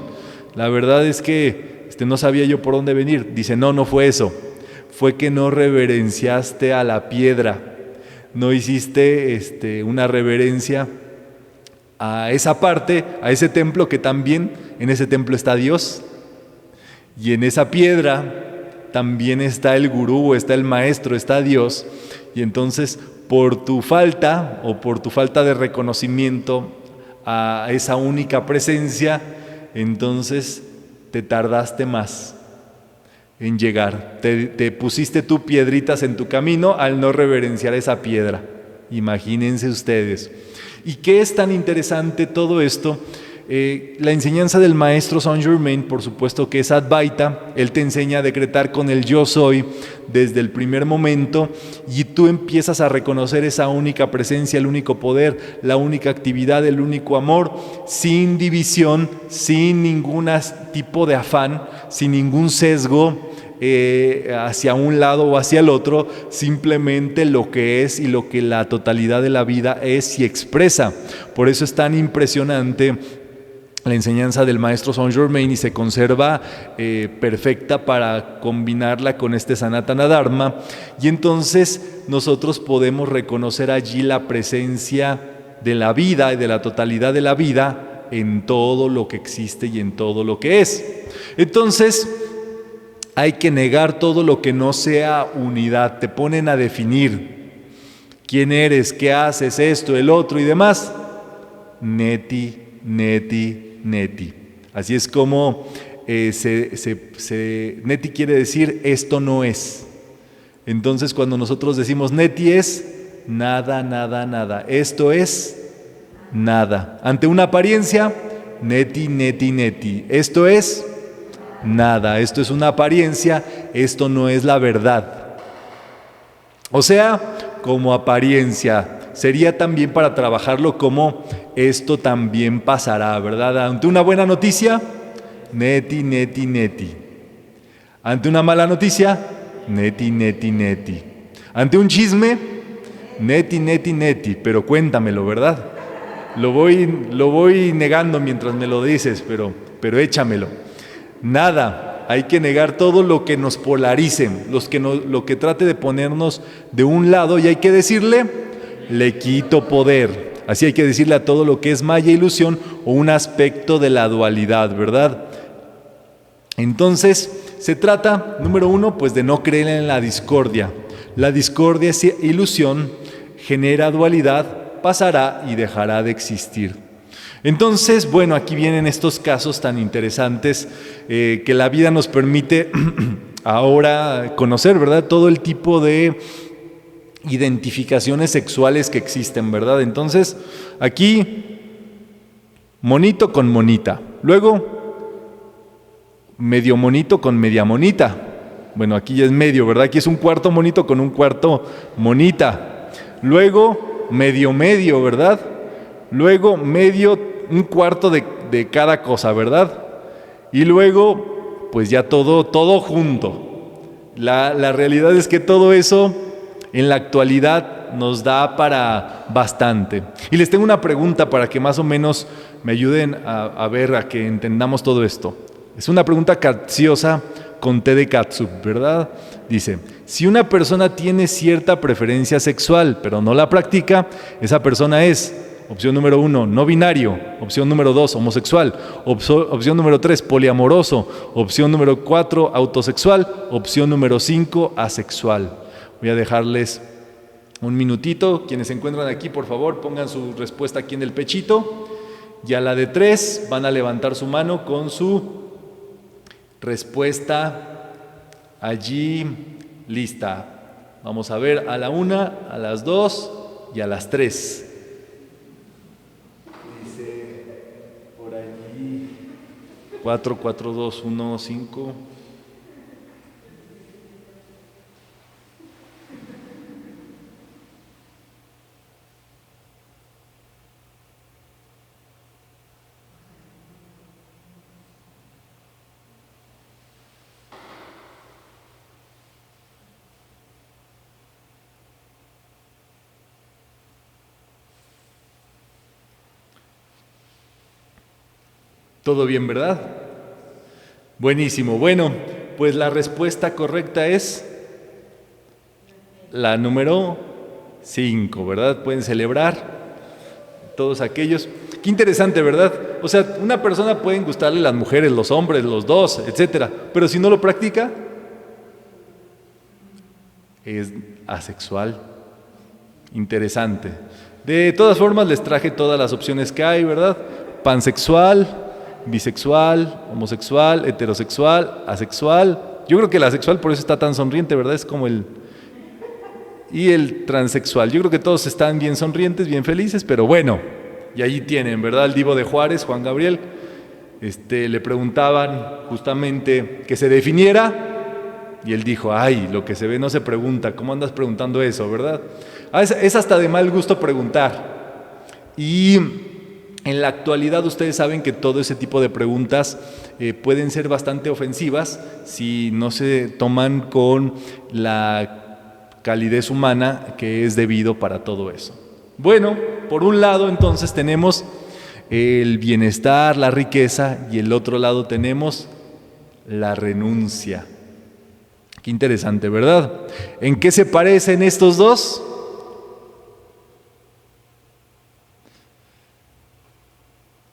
La verdad es que no sabía yo por dónde venir. Dice, no fue eso. Fue que no reverenciaste a la piedra. No hiciste una reverencia a esa parte, a ese templo, que también en ese templo está Dios. Y en esa piedra también está el gurú, está el maestro, está Dios. Y entonces, por tu falta de reconocimiento a esa única presencia, entonces te tardaste más en llegar. Te pusiste tú piedritas en tu camino al no reverenciar esa piedra. Imagínense ustedes. ¿Y qué es tan interesante todo esto? La enseñanza del maestro Saint Germain, por supuesto que es Advaita. Él te enseña a decretar con el yo soy desde el primer momento y tú empiezas a reconocer esa única presencia, el único poder, la única actividad, el único amor, sin división, sin ningún tipo de afán, sin ningún sesgo hacia un lado o hacia el otro, simplemente lo que es y lo que la totalidad de la vida es y expresa. Por eso es tan impresionante la enseñanza del maestro Saint Germain y se conserva perfecta para combinarla con este Sanatana Dharma, y entonces nosotros podemos reconocer allí la presencia de la vida y de la totalidad de la vida en todo lo que existe y en todo lo que es. Entonces hay que negar todo lo que no sea unidad. Te ponen a definir quién eres, qué haces, esto, el otro y demás. Neti, neti, neti. Así es como neti quiere decir esto no es. Entonces cuando nosotros decimos neti es nada, nada, nada. Esto es nada. Ante una apariencia, neti, neti, neti. Esto es nada. Esto es una apariencia, esto no es la verdad. O sea, como apariencia. Sería también para trabajarlo como esto también pasará, ¿verdad? Ante una buena noticia, neti, neti, neti. Ante una mala noticia, neti, neti, neti. Ante un chisme, neti, neti, neti. Pero cuéntamelo, ¿verdad? Lo voy negando mientras me lo dices, pero échamelo. Nada, hay que negar todo lo que nos polarice, lo que trate de ponernos de un lado, y hay que decirle, le quito poder. Así hay que decirle a todo lo que es maya, ilusión o un aspecto de la dualidad, ¿verdad? Entonces, se trata, número uno, pues de no creer en la discordia. La discordia es ilusión, genera dualidad, pasará y dejará de existir. Entonces, bueno, aquí vienen estos casos tan interesantes que la vida nos permite ahora conocer, ¿verdad? Todo el tipo de identificaciones sexuales que existen, ¿verdad? Entonces, aquí, monito con monita. Luego, medio monito con media monita. Bueno, aquí ya es medio, ¿verdad? Aquí es un cuarto monito con un cuarto monita. Luego, medio medio, ¿verdad? Luego, medio, un cuarto de cada cosa, ¿verdad? Y luego, pues ya todo junto. La realidad es que todo eso en la actualidad nos da para bastante. Y les tengo una pregunta para que más o menos me ayuden a ver, a que entendamos todo esto. Es una pregunta capciosa con té de catsup, ¿verdad? Dice, si una persona tiene cierta preferencia sexual, pero no la practica, esa persona es, opción número 1, no binario, opción número 2, homosexual, opción número 3, poliamoroso, opción número 4, autosexual, opción número 5, asexual. Voy a dejarles un minutito. Quienes se encuentran aquí, por favor, pongan su respuesta aquí en el pechito. Y a la de 3 van a levantar su mano con su respuesta allí lista. Vamos a ver a la 1, a las 2 y a las 3. Dice por allí 4, 4, 2, 1, 5. ¿Todo bien, verdad? Buenísimo. Bueno, pues la respuesta correcta es la número 5, ¿verdad? Pueden celebrar todos aquellos. Qué interesante, ¿verdad? O sea, una persona pueden gustarle las mujeres, los hombres, los dos, etcétera, pero si no lo practica, es asexual. Interesante. De todas formas, les traje todas las opciones que hay, ¿verdad? Pansexual, bisexual, homosexual, heterosexual, asexual. Yo creo que el asexual por eso está tan sonriente, ¿verdad? Es como y el transexual. Yo creo que todos están bien sonrientes, bien felices, pero bueno, Y ahí tienen, ¿verdad? El divo de Juárez, Juan Gabriel. Le preguntaban justamente que se definiera y él dijo, ay, lo que se ve no se pregunta, ¿cómo andas preguntando eso, verdad? Es hasta de mal gusto preguntar. Y en la actualidad ustedes saben que todo ese tipo de preguntas pueden ser bastante ofensivas si no se toman con la calidez humana que es debido para todo eso. Bueno, por un lado entonces tenemos el bienestar, la riqueza, y el otro lado tenemos la renuncia. Qué interesante, ¿verdad? ¿En qué se parecen estos dos?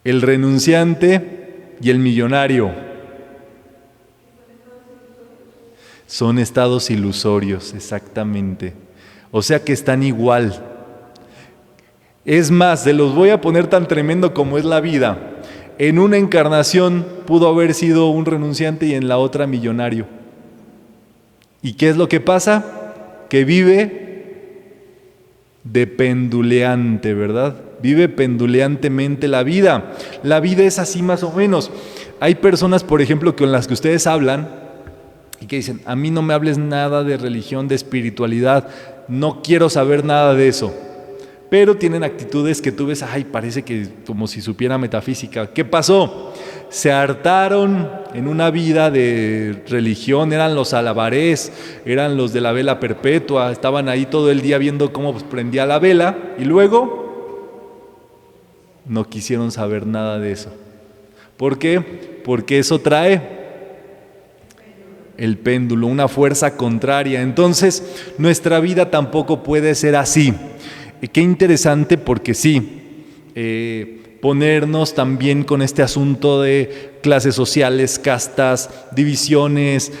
El renunciante y el millonario. Son estados ilusorios, exactamente. O sea que están igual. Es más, se los voy a poner tan tremendo como es la vida. En una encarnación pudo haber sido un renunciante y en la otra millonario. ¿Y qué es lo que pasa? Que vive de penduleante, ¿verdad? Vive penduleantemente la vida. La vida es así más o menos. Hay personas, por ejemplo, con las que ustedes hablan y que dicen, a mí no me hables nada de religión, de espiritualidad, no quiero saber nada de eso. Pero tienen actitudes que tú ves, ay, parece que como si supiera metafísica. ¿Qué pasó? Se hartaron en una vida de religión, eran los alabarés, eran los de la vela perpetua, estaban ahí todo el día viendo cómo prendía la vela y luego no quisieron saber nada de eso. ¿Por qué? Porque eso trae el péndulo, una fuerza contraria. Entonces, nuestra vida tampoco puede ser así. Qué interesante porque sí, ponernos también con este asunto de clases sociales, castas, divisiones,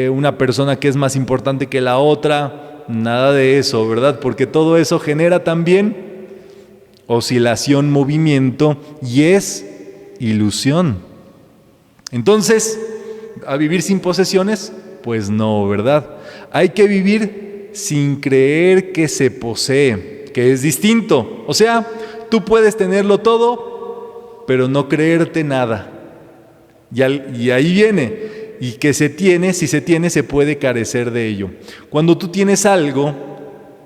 una persona que es más importante que la otra, nada de eso, ¿verdad? Porque todo eso genera también oscilación, movimiento y es ilusión. Entonces, ¿a vivir sin posesiones? Pues no, ¿verdad? Hay que vivir sin creer que se posee, que es distinto. O sea, tú puedes tenerlo todo, pero no creerte nada. Y ahí viene. Y que se tiene, si se tiene, se puede carecer de ello. Cuando tú tienes algo,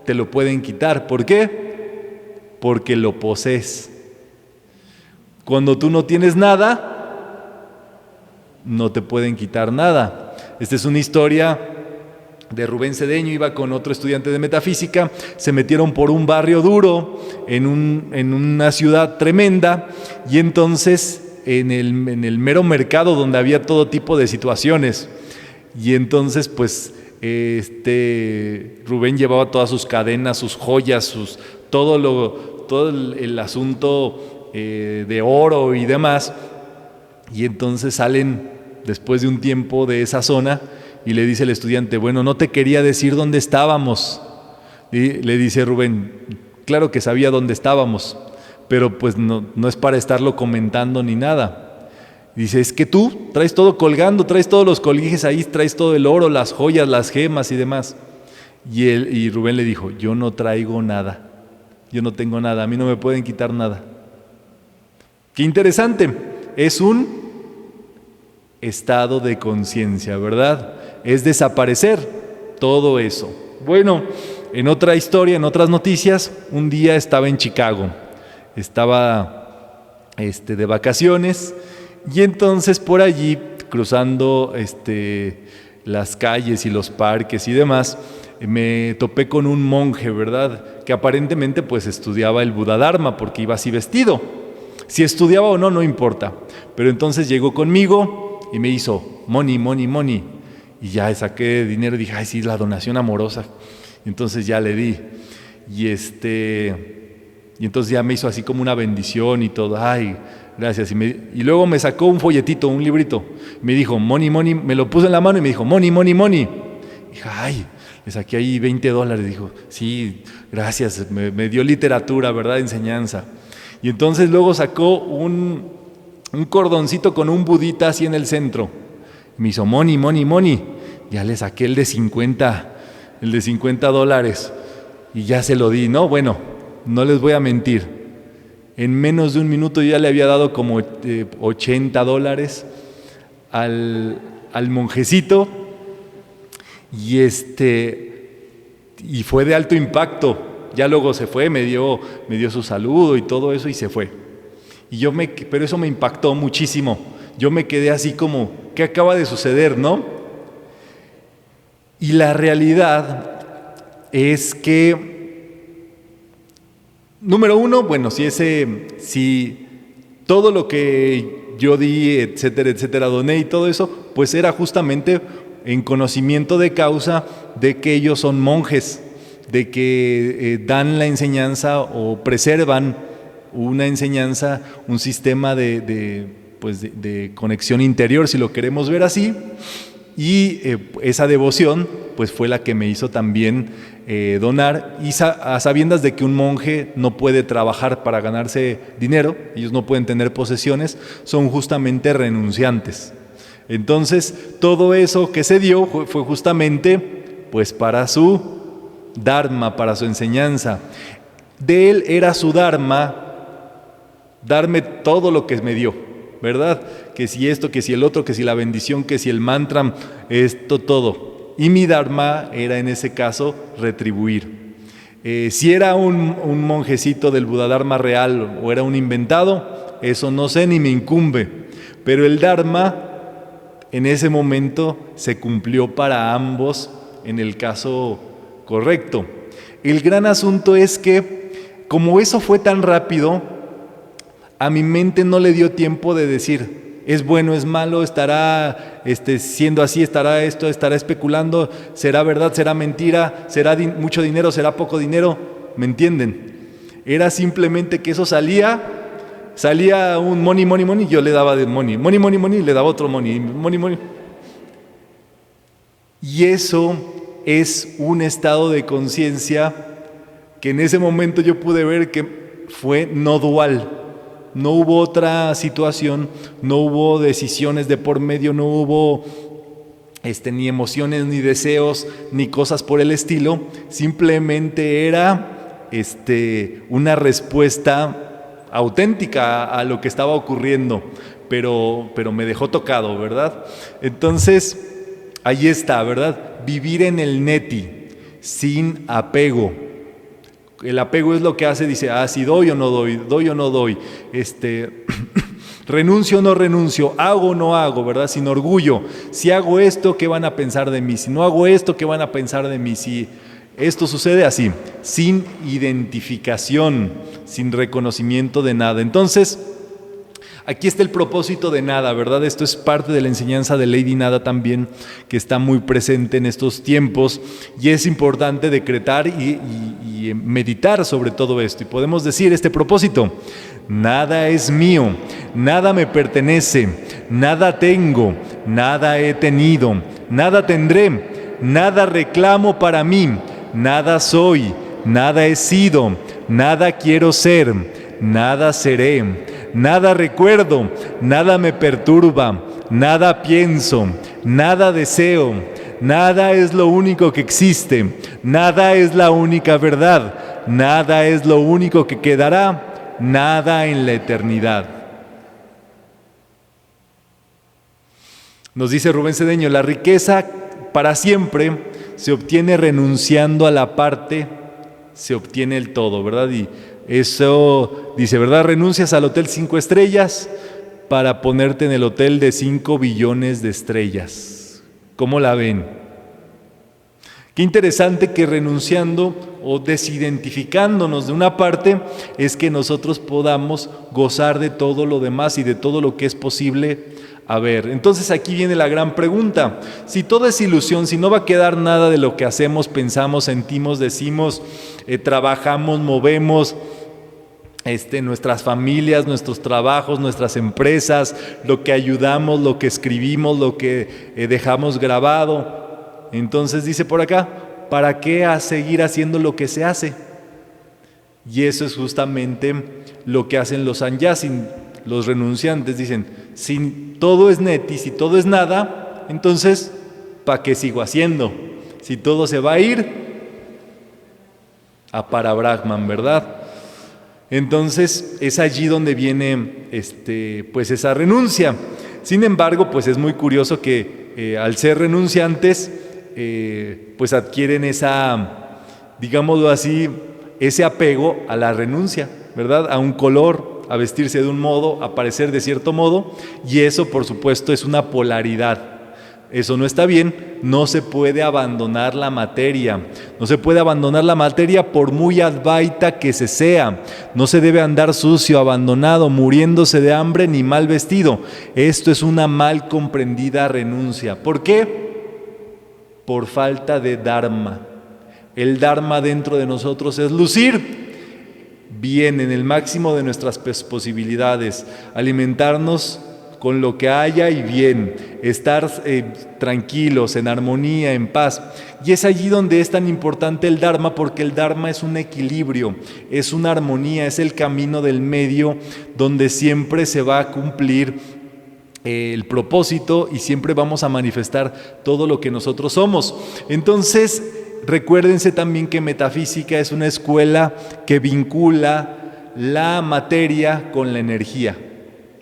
te lo pueden quitar. ¿Por qué? Porque lo posees. Cuando tú no tienes nada, no te pueden quitar nada. Esta es una historia de Rubén Cedeño. Iba con otro estudiante de metafísica, se metieron por un barrio duro en una ciudad tremenda y entonces en el mero mercado donde había todo tipo de situaciones y entonces pues Rubén llevaba todas sus cadenas, sus joyas, todo el asunto de oro y demás, y entonces salen después de un tiempo de esa zona y le dice el estudiante, bueno, no te quería decir dónde estábamos. Y le dice Rubén, claro que sabía dónde estábamos, pero pues no es para estarlo comentando ni nada. Dice, es que tú traes todo colgando, traes todos los colguijes ahí, traes todo el oro, las joyas, las gemas y demás. Y Rubén le dijo, yo no traigo nada, yo no tengo nada, a mí no me pueden quitar nada. Qué interesante, es un estado de conciencia, ¿verdad? Es desaparecer todo eso. Bueno, en otra historia, en otras noticias, un día estaba en Chicago, estaba de vacaciones y entonces por allí, cruzando las calles y los parques y demás, me topé con un monje, ¿verdad? Que aparentemente pues estudiaba el Buddha-dharma porque iba así vestido. Si estudiaba o no, no importa. Pero entonces llegó conmigo y me hizo money, money, money. Y ya saqué dinero y dije, ay, sí, la donación amorosa. Y entonces ya le di. Y entonces ya me hizo así como una bendición y todo. Ay, gracias. Y luego me sacó un folletito, un librito. Me dijo, money, money. Me lo puso en la mano y me dijo, money, money, money. Y dije, ay, le saqué ahí $20. Dijo, sí, gracias. Me dio literatura, ¿verdad? Enseñanza. Y entonces luego sacó un cordoncito con un budita así en el centro. Me hizo money, money, money. Ya le saqué el de $50 y ya se lo di. No, bueno, no les voy a mentir. En menos de un minuto ya le había dado como $80 al monjecito y fue de alto impacto. Ya luego se fue, me dio su saludo y todo eso y se fue. Pero eso me impactó muchísimo. Yo me quedé así como, ¿qué acaba de suceder, no? Y la realidad es que, número uno, bueno, si todo lo que yo di, etcétera, doné y todo eso, pues era justamente en conocimiento de causa de que ellos son monjes, de que dan la enseñanza o preservan una enseñanza, un sistema de conexión interior, si lo queremos ver así, y esa devoción pues fue la que me hizo también donar, y a sabiendas de que un monje no puede trabajar para ganarse dinero, ellos no pueden tener posesiones, son justamente renunciantes. Entonces todo eso que se dio fue justamente pues para su Dharma, para su enseñanza. De él era su Dharma darme todo lo que me dio, ¿verdad? Que si esto, que si el otro, que si la bendición, que si el mantra, esto, todo. Y mi Dharma era en ese caso retribuir. Si era un monjecito del Buddha-Dharma real o era un inventado, eso no sé ni me incumbe. Pero el Dharma en ese momento se cumplió para ambos en el caso correcto. El gran asunto es que, como eso fue tan rápido, a mi mente no le dio tiempo de decir, es bueno, es malo, estará siendo así, estará esto, estará especulando, será verdad, será mentira, será mucho dinero, será poco dinero, ¿me entienden? Era simplemente que eso salía un money, yo le daba de money, y le daba otro money. Y eso es un estado de conciencia que en ese momento yo pude ver que fue no dual. No hubo otra situación, no hubo decisiones de por medio, no hubo ni emociones, ni deseos, ni cosas por el estilo. Simplemente era una respuesta auténtica a lo que estaba ocurriendo, pero me dejó tocado, ¿verdad? Entonces, ahí está, ¿verdad? Vivir en el neti, sin apego. El apego es lo que hace, dice, si doy o no doy, renuncio o no renuncio, hago o no hago, ¿verdad? Sin orgullo. Si hago esto, ¿qué van a pensar de mí? Si no hago esto, ¿qué van a pensar de mí? Si esto sucede así, sin identificación, sin reconocimiento de nada. Entonces, aquí está el propósito de Nada, ¿verdad? Esto es parte de la enseñanza de Lady Nada también, que está muy presente en estos tiempos, y es importante decretar y meditar sobre todo esto. Y podemos decir este propósito: nada es mío, nada me pertenece, nada tengo, nada he tenido, nada tendré, nada reclamo para mí, nada soy, nada he sido, nada quiero ser, nada seré. Nada recuerdo, nada me perturba, nada pienso, nada deseo, nada es lo único que existe, nada es la única verdad, nada es lo único que quedará, nada en la eternidad. Nos dice Rubén Cedeño, la riqueza para siempre se obtiene renunciando a la parte, se obtiene el todo, ¿verdad? Y eso dice, ¿verdad? Renuncias al hotel 5 estrellas para ponerte en el hotel de 5 billones de estrellas. ¿Cómo la ven? Qué interesante que renunciando o desidentificándonos de una parte es que nosotros podamos gozar de todo lo demás y de todo lo que es posible haber. Entonces aquí viene la gran pregunta. Si todo es ilusión, si no va a quedar nada de lo que hacemos, pensamos, sentimos, decimos, trabajamos, movemos, nuestras familias, nuestros trabajos, nuestras empresas, lo que ayudamos, lo que escribimos, lo que dejamos grabado. Entonces dice por acá, ¿para qué seguir haciendo lo que se hace? Y eso es justamente lo que hacen los sannyasin, los renunciantes. Dicen, si todo es neti, si todo es nada, entonces, ¿para qué sigo haciendo? Si todo se va a ir a Parabrahman, ¿verdad? Entonces es allí donde viene pues esa renuncia. Sin embargo, pues es muy curioso que al ser renunciantes, pues adquieren digámoslo así, ese apego a la renuncia, ¿verdad? A un color, a vestirse de un modo, a parecer de cierto modo, y eso por supuesto es una polaridad. Eso no está bien, no se puede abandonar la materia, no se puede abandonar la materia por muy advaita que se sea, no se debe andar sucio, abandonado, muriéndose de hambre ni mal vestido. Esto es una mal comprendida renuncia. ¿Por qué? Por falta de dharma. El dharma dentro de nosotros es lucir bien en el máximo de nuestras posibilidades, alimentarnos con lo que haya y bien, estar tranquilos, en armonía, en paz. Y es allí donde es tan importante el Dharma, porque el Dharma es un equilibrio, es una armonía, es el camino del medio donde siempre se va a cumplir el propósito y siempre vamos a manifestar todo lo que nosotros somos. Entonces, recuérdense también que metafísica es una escuela que vincula la materia con la energía.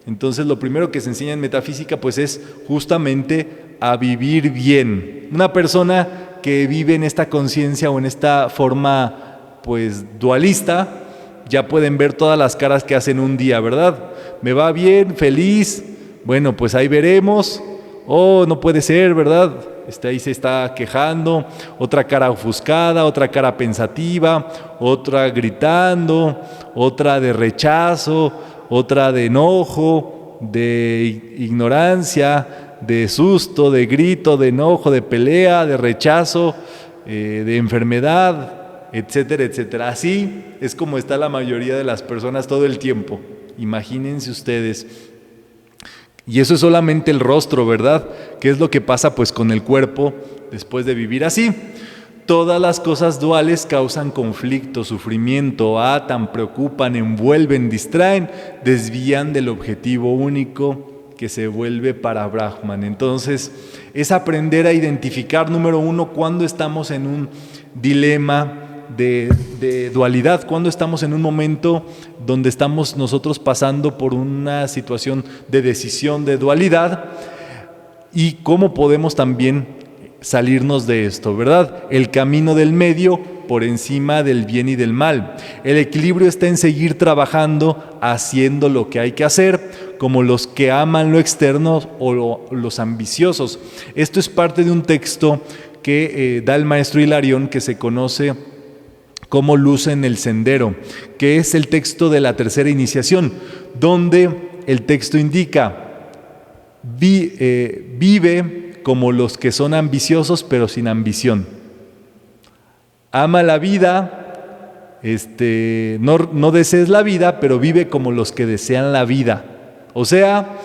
Entonces lo primero que se enseña en metafísica pues es justamente a vivir bien. Una persona que vive en esta conciencia o en esta forma pues dualista, ya pueden ver todas las caras que hacen un día, ¿verdad? Me va bien, feliz, bueno pues ahí veremos, no puede ser, ¿verdad? Ahí se está quejando, otra cara ofuscada, otra cara pensativa, otra gritando, otra de rechazo, otra de enojo, de ignorancia, de susto, de grito, de enojo, de pelea, de rechazo, de enfermedad, etcétera, etcétera. Así es como está la mayoría de las personas todo el tiempo. Imagínense ustedes. Y eso es solamente el rostro, ¿verdad? ¿Qué es lo que pasa pues con el cuerpo después de vivir así? Todas las cosas duales causan conflicto, sufrimiento, atan, preocupan, envuelven, distraen, desvían del objetivo único que se vuelve para Brahman. Entonces, es aprender a identificar, número uno, cuando estamos en un dilema de dualidad, cuando estamos en un momento donde estamos nosotros pasando por una situación de decisión de dualidad y cómo podemos también salirnos de esto, ¿verdad? El camino del medio por encima del bien y del mal. El equilibrio está en seguir trabajando, haciendo lo que hay que hacer, como los que aman lo externo o los ambiciosos. Esto es parte de un texto que da el maestro Hilarión, que se conoce como Luz en el Sendero, que es el texto de la tercera iniciación, donde el texto indica, vive como los que son ambiciosos pero sin ambición. Ama la vida, no desees la vida, pero vive como los que desean la vida. O sea,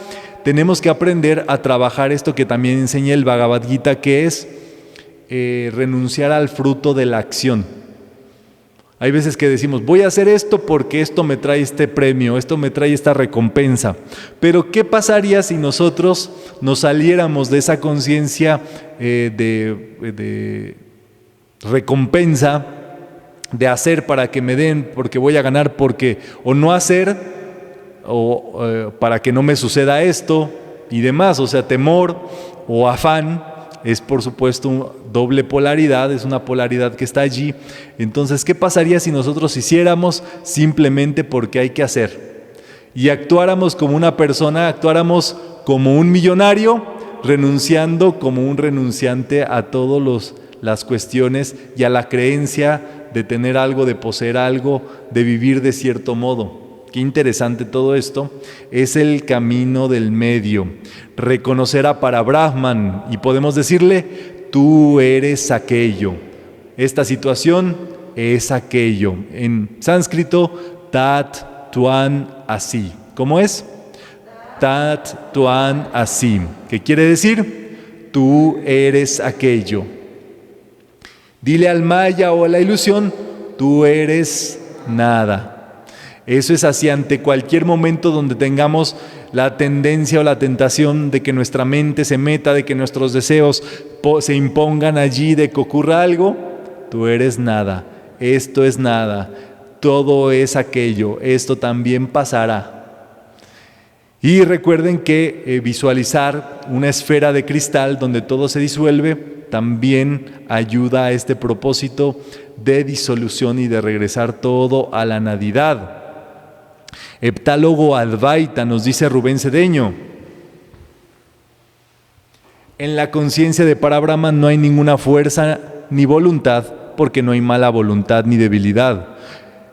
tenemos que aprender a trabajar esto que también enseña el Bhagavad Gita, que es renunciar al fruto de la acción. Hay veces que decimos, voy a hacer esto porque esto me trae este premio, esto me trae esta recompensa. Pero ¿qué pasaría si nosotros nos saliéramos de esa conciencia de recompensa, de hacer para que me den, porque voy a ganar, o no hacer, o para que no me suceda esto y demás? O sea, temor o afán. Es por supuesto doble polaridad, es una polaridad que está allí. Entonces, ¿qué pasaría si nosotros hiciéramos simplemente porque hay que hacer? Y actuáramos como una persona, actuáramos como un millonario, renunciando como un renunciante a todas las cuestiones y a la creencia de tener algo, de poseer algo, de vivir de cierto modo. Qué interesante todo esto. Es el camino del medio. Reconocer a para Brahman y podemos decirle, tú eres aquello. Esta situación es aquello. En sánscrito, tat tuan asi. ¿Cómo es? Tat tuan asi. ¿Qué quiere decir? Tú eres aquello. Dile al maya o a la ilusión, tú eres nada. Eso es así ante cualquier momento donde tengamos la tendencia o la tentación de que nuestra mente se meta, de que nuestros deseos se impongan allí, de que ocurra algo. Tú eres nada, esto es nada. todo es aquello, esto también pasará. Y recuerden que visualizar una esfera de cristal donde todo se disuelve también ayuda a este propósito de disolución y de regresar todo a la nadidad. Heptálogo Advaita, nos dice Rubén Cedeño: en la conciencia de Parabrahma no hay ninguna fuerza ni voluntad, porque no hay mala voluntad ni debilidad.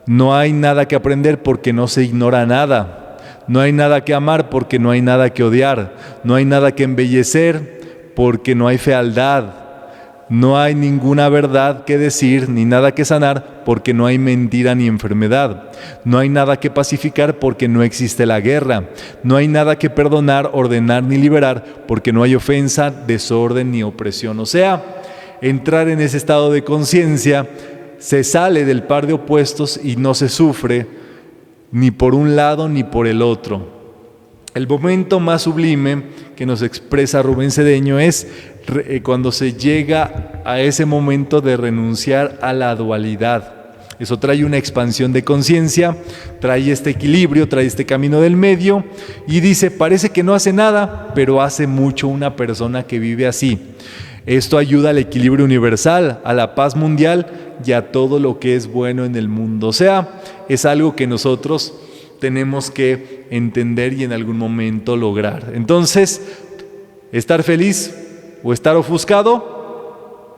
No hay nada que aprender, porque no se ignora nada. No hay nada que amar, porque no hay nada que odiar. No hay nada que embellecer, porque no hay fealdad. No hay ninguna verdad que decir, ni nada que sanar, porque no hay mentira ni enfermedad. No hay nada que pacificar, porque no existe la guerra. No hay nada que perdonar, ordenar ni liberar, porque no hay ofensa, desorden ni opresión. O sea, entrar en ese estado de conciencia, se sale del par de opuestos y no se sufre ni por un lado ni por el otro. El momento más sublime que nos expresa Rubén Cedeño es cuando se llega a ese momento de renunciar a la dualidad. Eso trae una expansión de conciencia, trae este equilibrio, trae este camino del medio y dice, parece que no hace nada, pero hace mucho una persona que vive así. Esto ayuda al equilibrio universal, a la paz mundial y a todo lo que es bueno en el mundo. O sea, es algo que nosotros tenemos que entender y en algún momento lograr. Entonces, ¿estar feliz o estar ofuscado?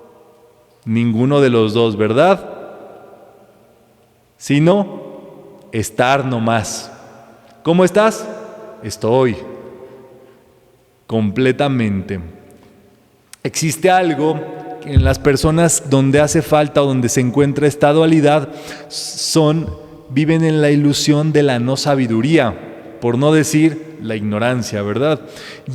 Ninguno de los dos, ¿verdad? Sino estar nomás. ¿Cómo estás? Estoy completamente. Existe algo en las personas donde hace falta o donde se encuentra esta dualidad, viven en la ilusión de la no sabiduría, por no decir la ignorancia, ¿verdad?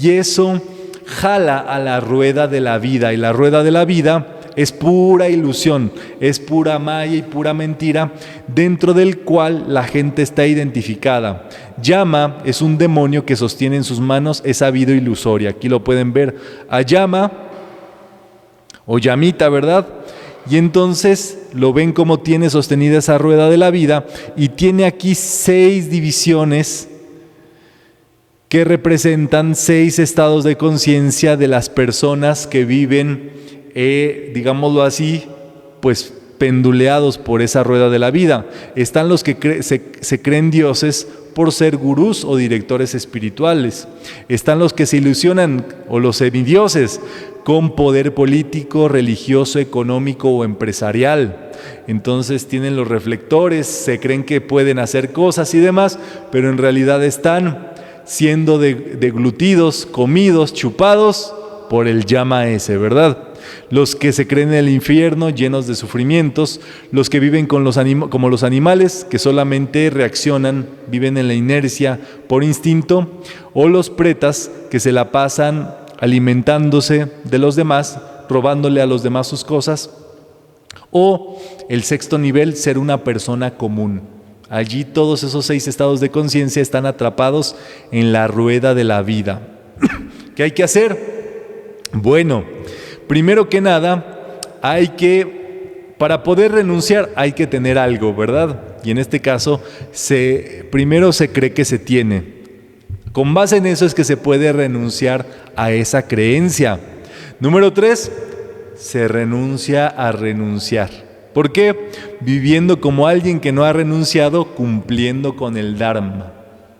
Y eso jala a la rueda de la vida, y la rueda de la vida es pura ilusión, es pura maya y pura mentira, dentro del cual la gente está identificada. Yama es un demonio que sostiene en sus manos esa vida ilusoria. Aquí lo pueden ver a Yama o Yamita, ¿verdad? Y entonces lo ven como tiene sostenida esa rueda de la vida y tiene aquí 6 divisiones que representan 6 estados de conciencia de las personas que viven, digámoslo así, pues penduleados por esa rueda de la vida. Están los que se creen dioses por ser gurús o directores espirituales. Están los que se ilusionan, o los semidioses, con poder político, religioso, económico o empresarial. Entonces tienen los reflectores, se creen que pueden hacer cosas y demás, pero en realidad están siendo deglutidos, comidos, chupados por el llama ese, ¿verdad? Los que se creen en el infierno llenos de sufrimientos, los que viven como los animales que solamente reaccionan, viven en la inercia por instinto, o los pretas que se la pasan alimentándose de los demás, robándole a los demás sus cosas, o el 6º nivel, ser una persona común. Allí todos esos 6 estados de conciencia están atrapados en la rueda de la vida. ¿Qué hay que hacer? Bueno, primero que nada, para poder renunciar hay que tener algo, ¿verdad? Y en este caso, primero se cree que se tiene. Con base en eso es que se puede renunciar a esa creencia. Número 3, se renuncia a renunciar. ¿Por qué? Viviendo como alguien que no ha renunciado, cumpliendo con el Dharma.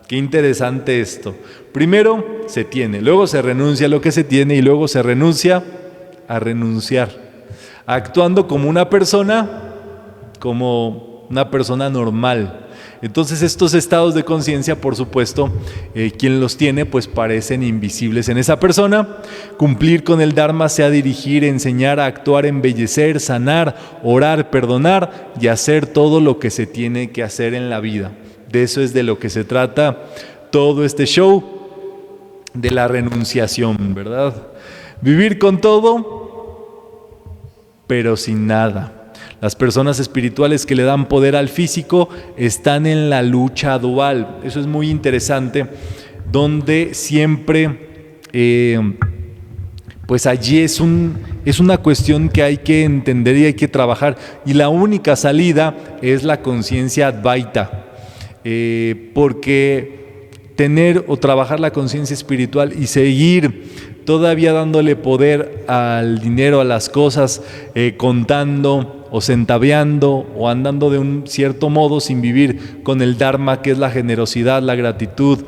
Qué interesante esto. Primero se tiene, luego se renuncia a lo que se tiene y luego se renuncia a renunciar. Actuando como una persona normal. Entonces estos estados de conciencia, por supuesto, quien los tiene, pues parecen invisibles en esa persona. Cumplir con el Dharma sea dirigir, enseñar, actuar, embellecer, sanar, orar, perdonar y hacer todo lo que se tiene que hacer en la vida. De eso es de lo que se trata todo este show de la renunciación, ¿verdad? Vivir con todo, pero sin nada. Las personas espirituales que le dan poder al físico están en la lucha dual. Eso es muy interesante, donde siempre pues allí es una cuestión que hay que entender y hay que trabajar. Y la única salida es la conciencia Advaita, porque tener o trabajar la conciencia espiritual y seguir todavía dándole poder al dinero, a las cosas, contando o centaveando o andando de un cierto modo sin vivir con el Dharma, que es la generosidad, la gratitud,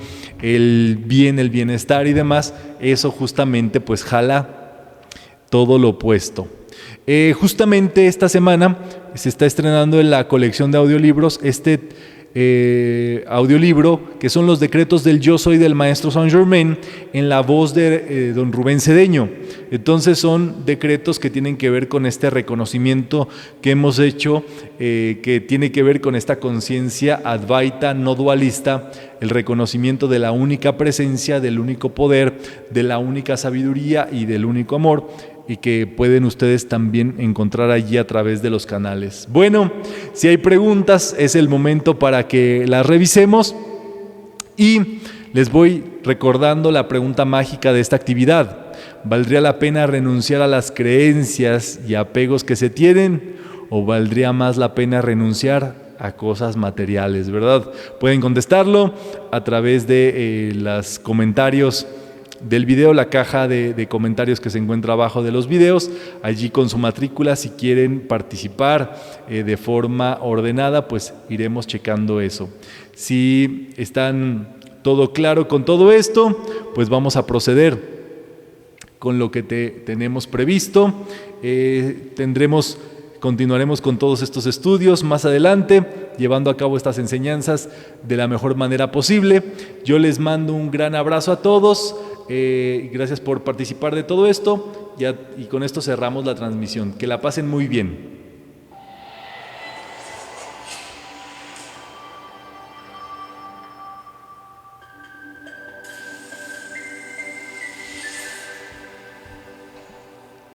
el bien, el bienestar y demás, eso justamente pues jala todo lo opuesto. Justamente esta semana se está estrenando en la colección de audiolibros audiolibro que son los decretos del Yo Soy del Maestro Saint Germain en la voz de don Rubén Cedeño. Entonces son decretos que tienen que ver con este reconocimiento que hemos hecho, que tiene que ver con esta conciencia advaita, no dualista, el reconocimiento de la única presencia, del único poder, de la única sabiduría y del único amor, y que pueden ustedes también encontrar allí a través de los canales. Bueno, si hay preguntas, es el momento para que las revisemos y les voy recordando la pregunta mágica de esta actividad. ¿Valdría la pena renunciar a las creencias y apegos que se tienen o valdría más la pena renunciar a cosas materiales, verdad? Pueden contestarlo a través de los comentarios del video, la caja de comentarios que se encuentra abajo de los videos, allí con su matrícula. Si quieren participar de forma ordenada, pues iremos checando eso. Si están todo claro con todo esto, pues vamos a proceder con lo que tenemos previsto. Continuaremos con todos estos estudios más adelante, llevando a cabo estas enseñanzas de la mejor manera posible. Yo les mando un gran abrazo a todos. Gracias por participar de todo esto y con esto cerramos la transmisión. Que la pasen muy bien.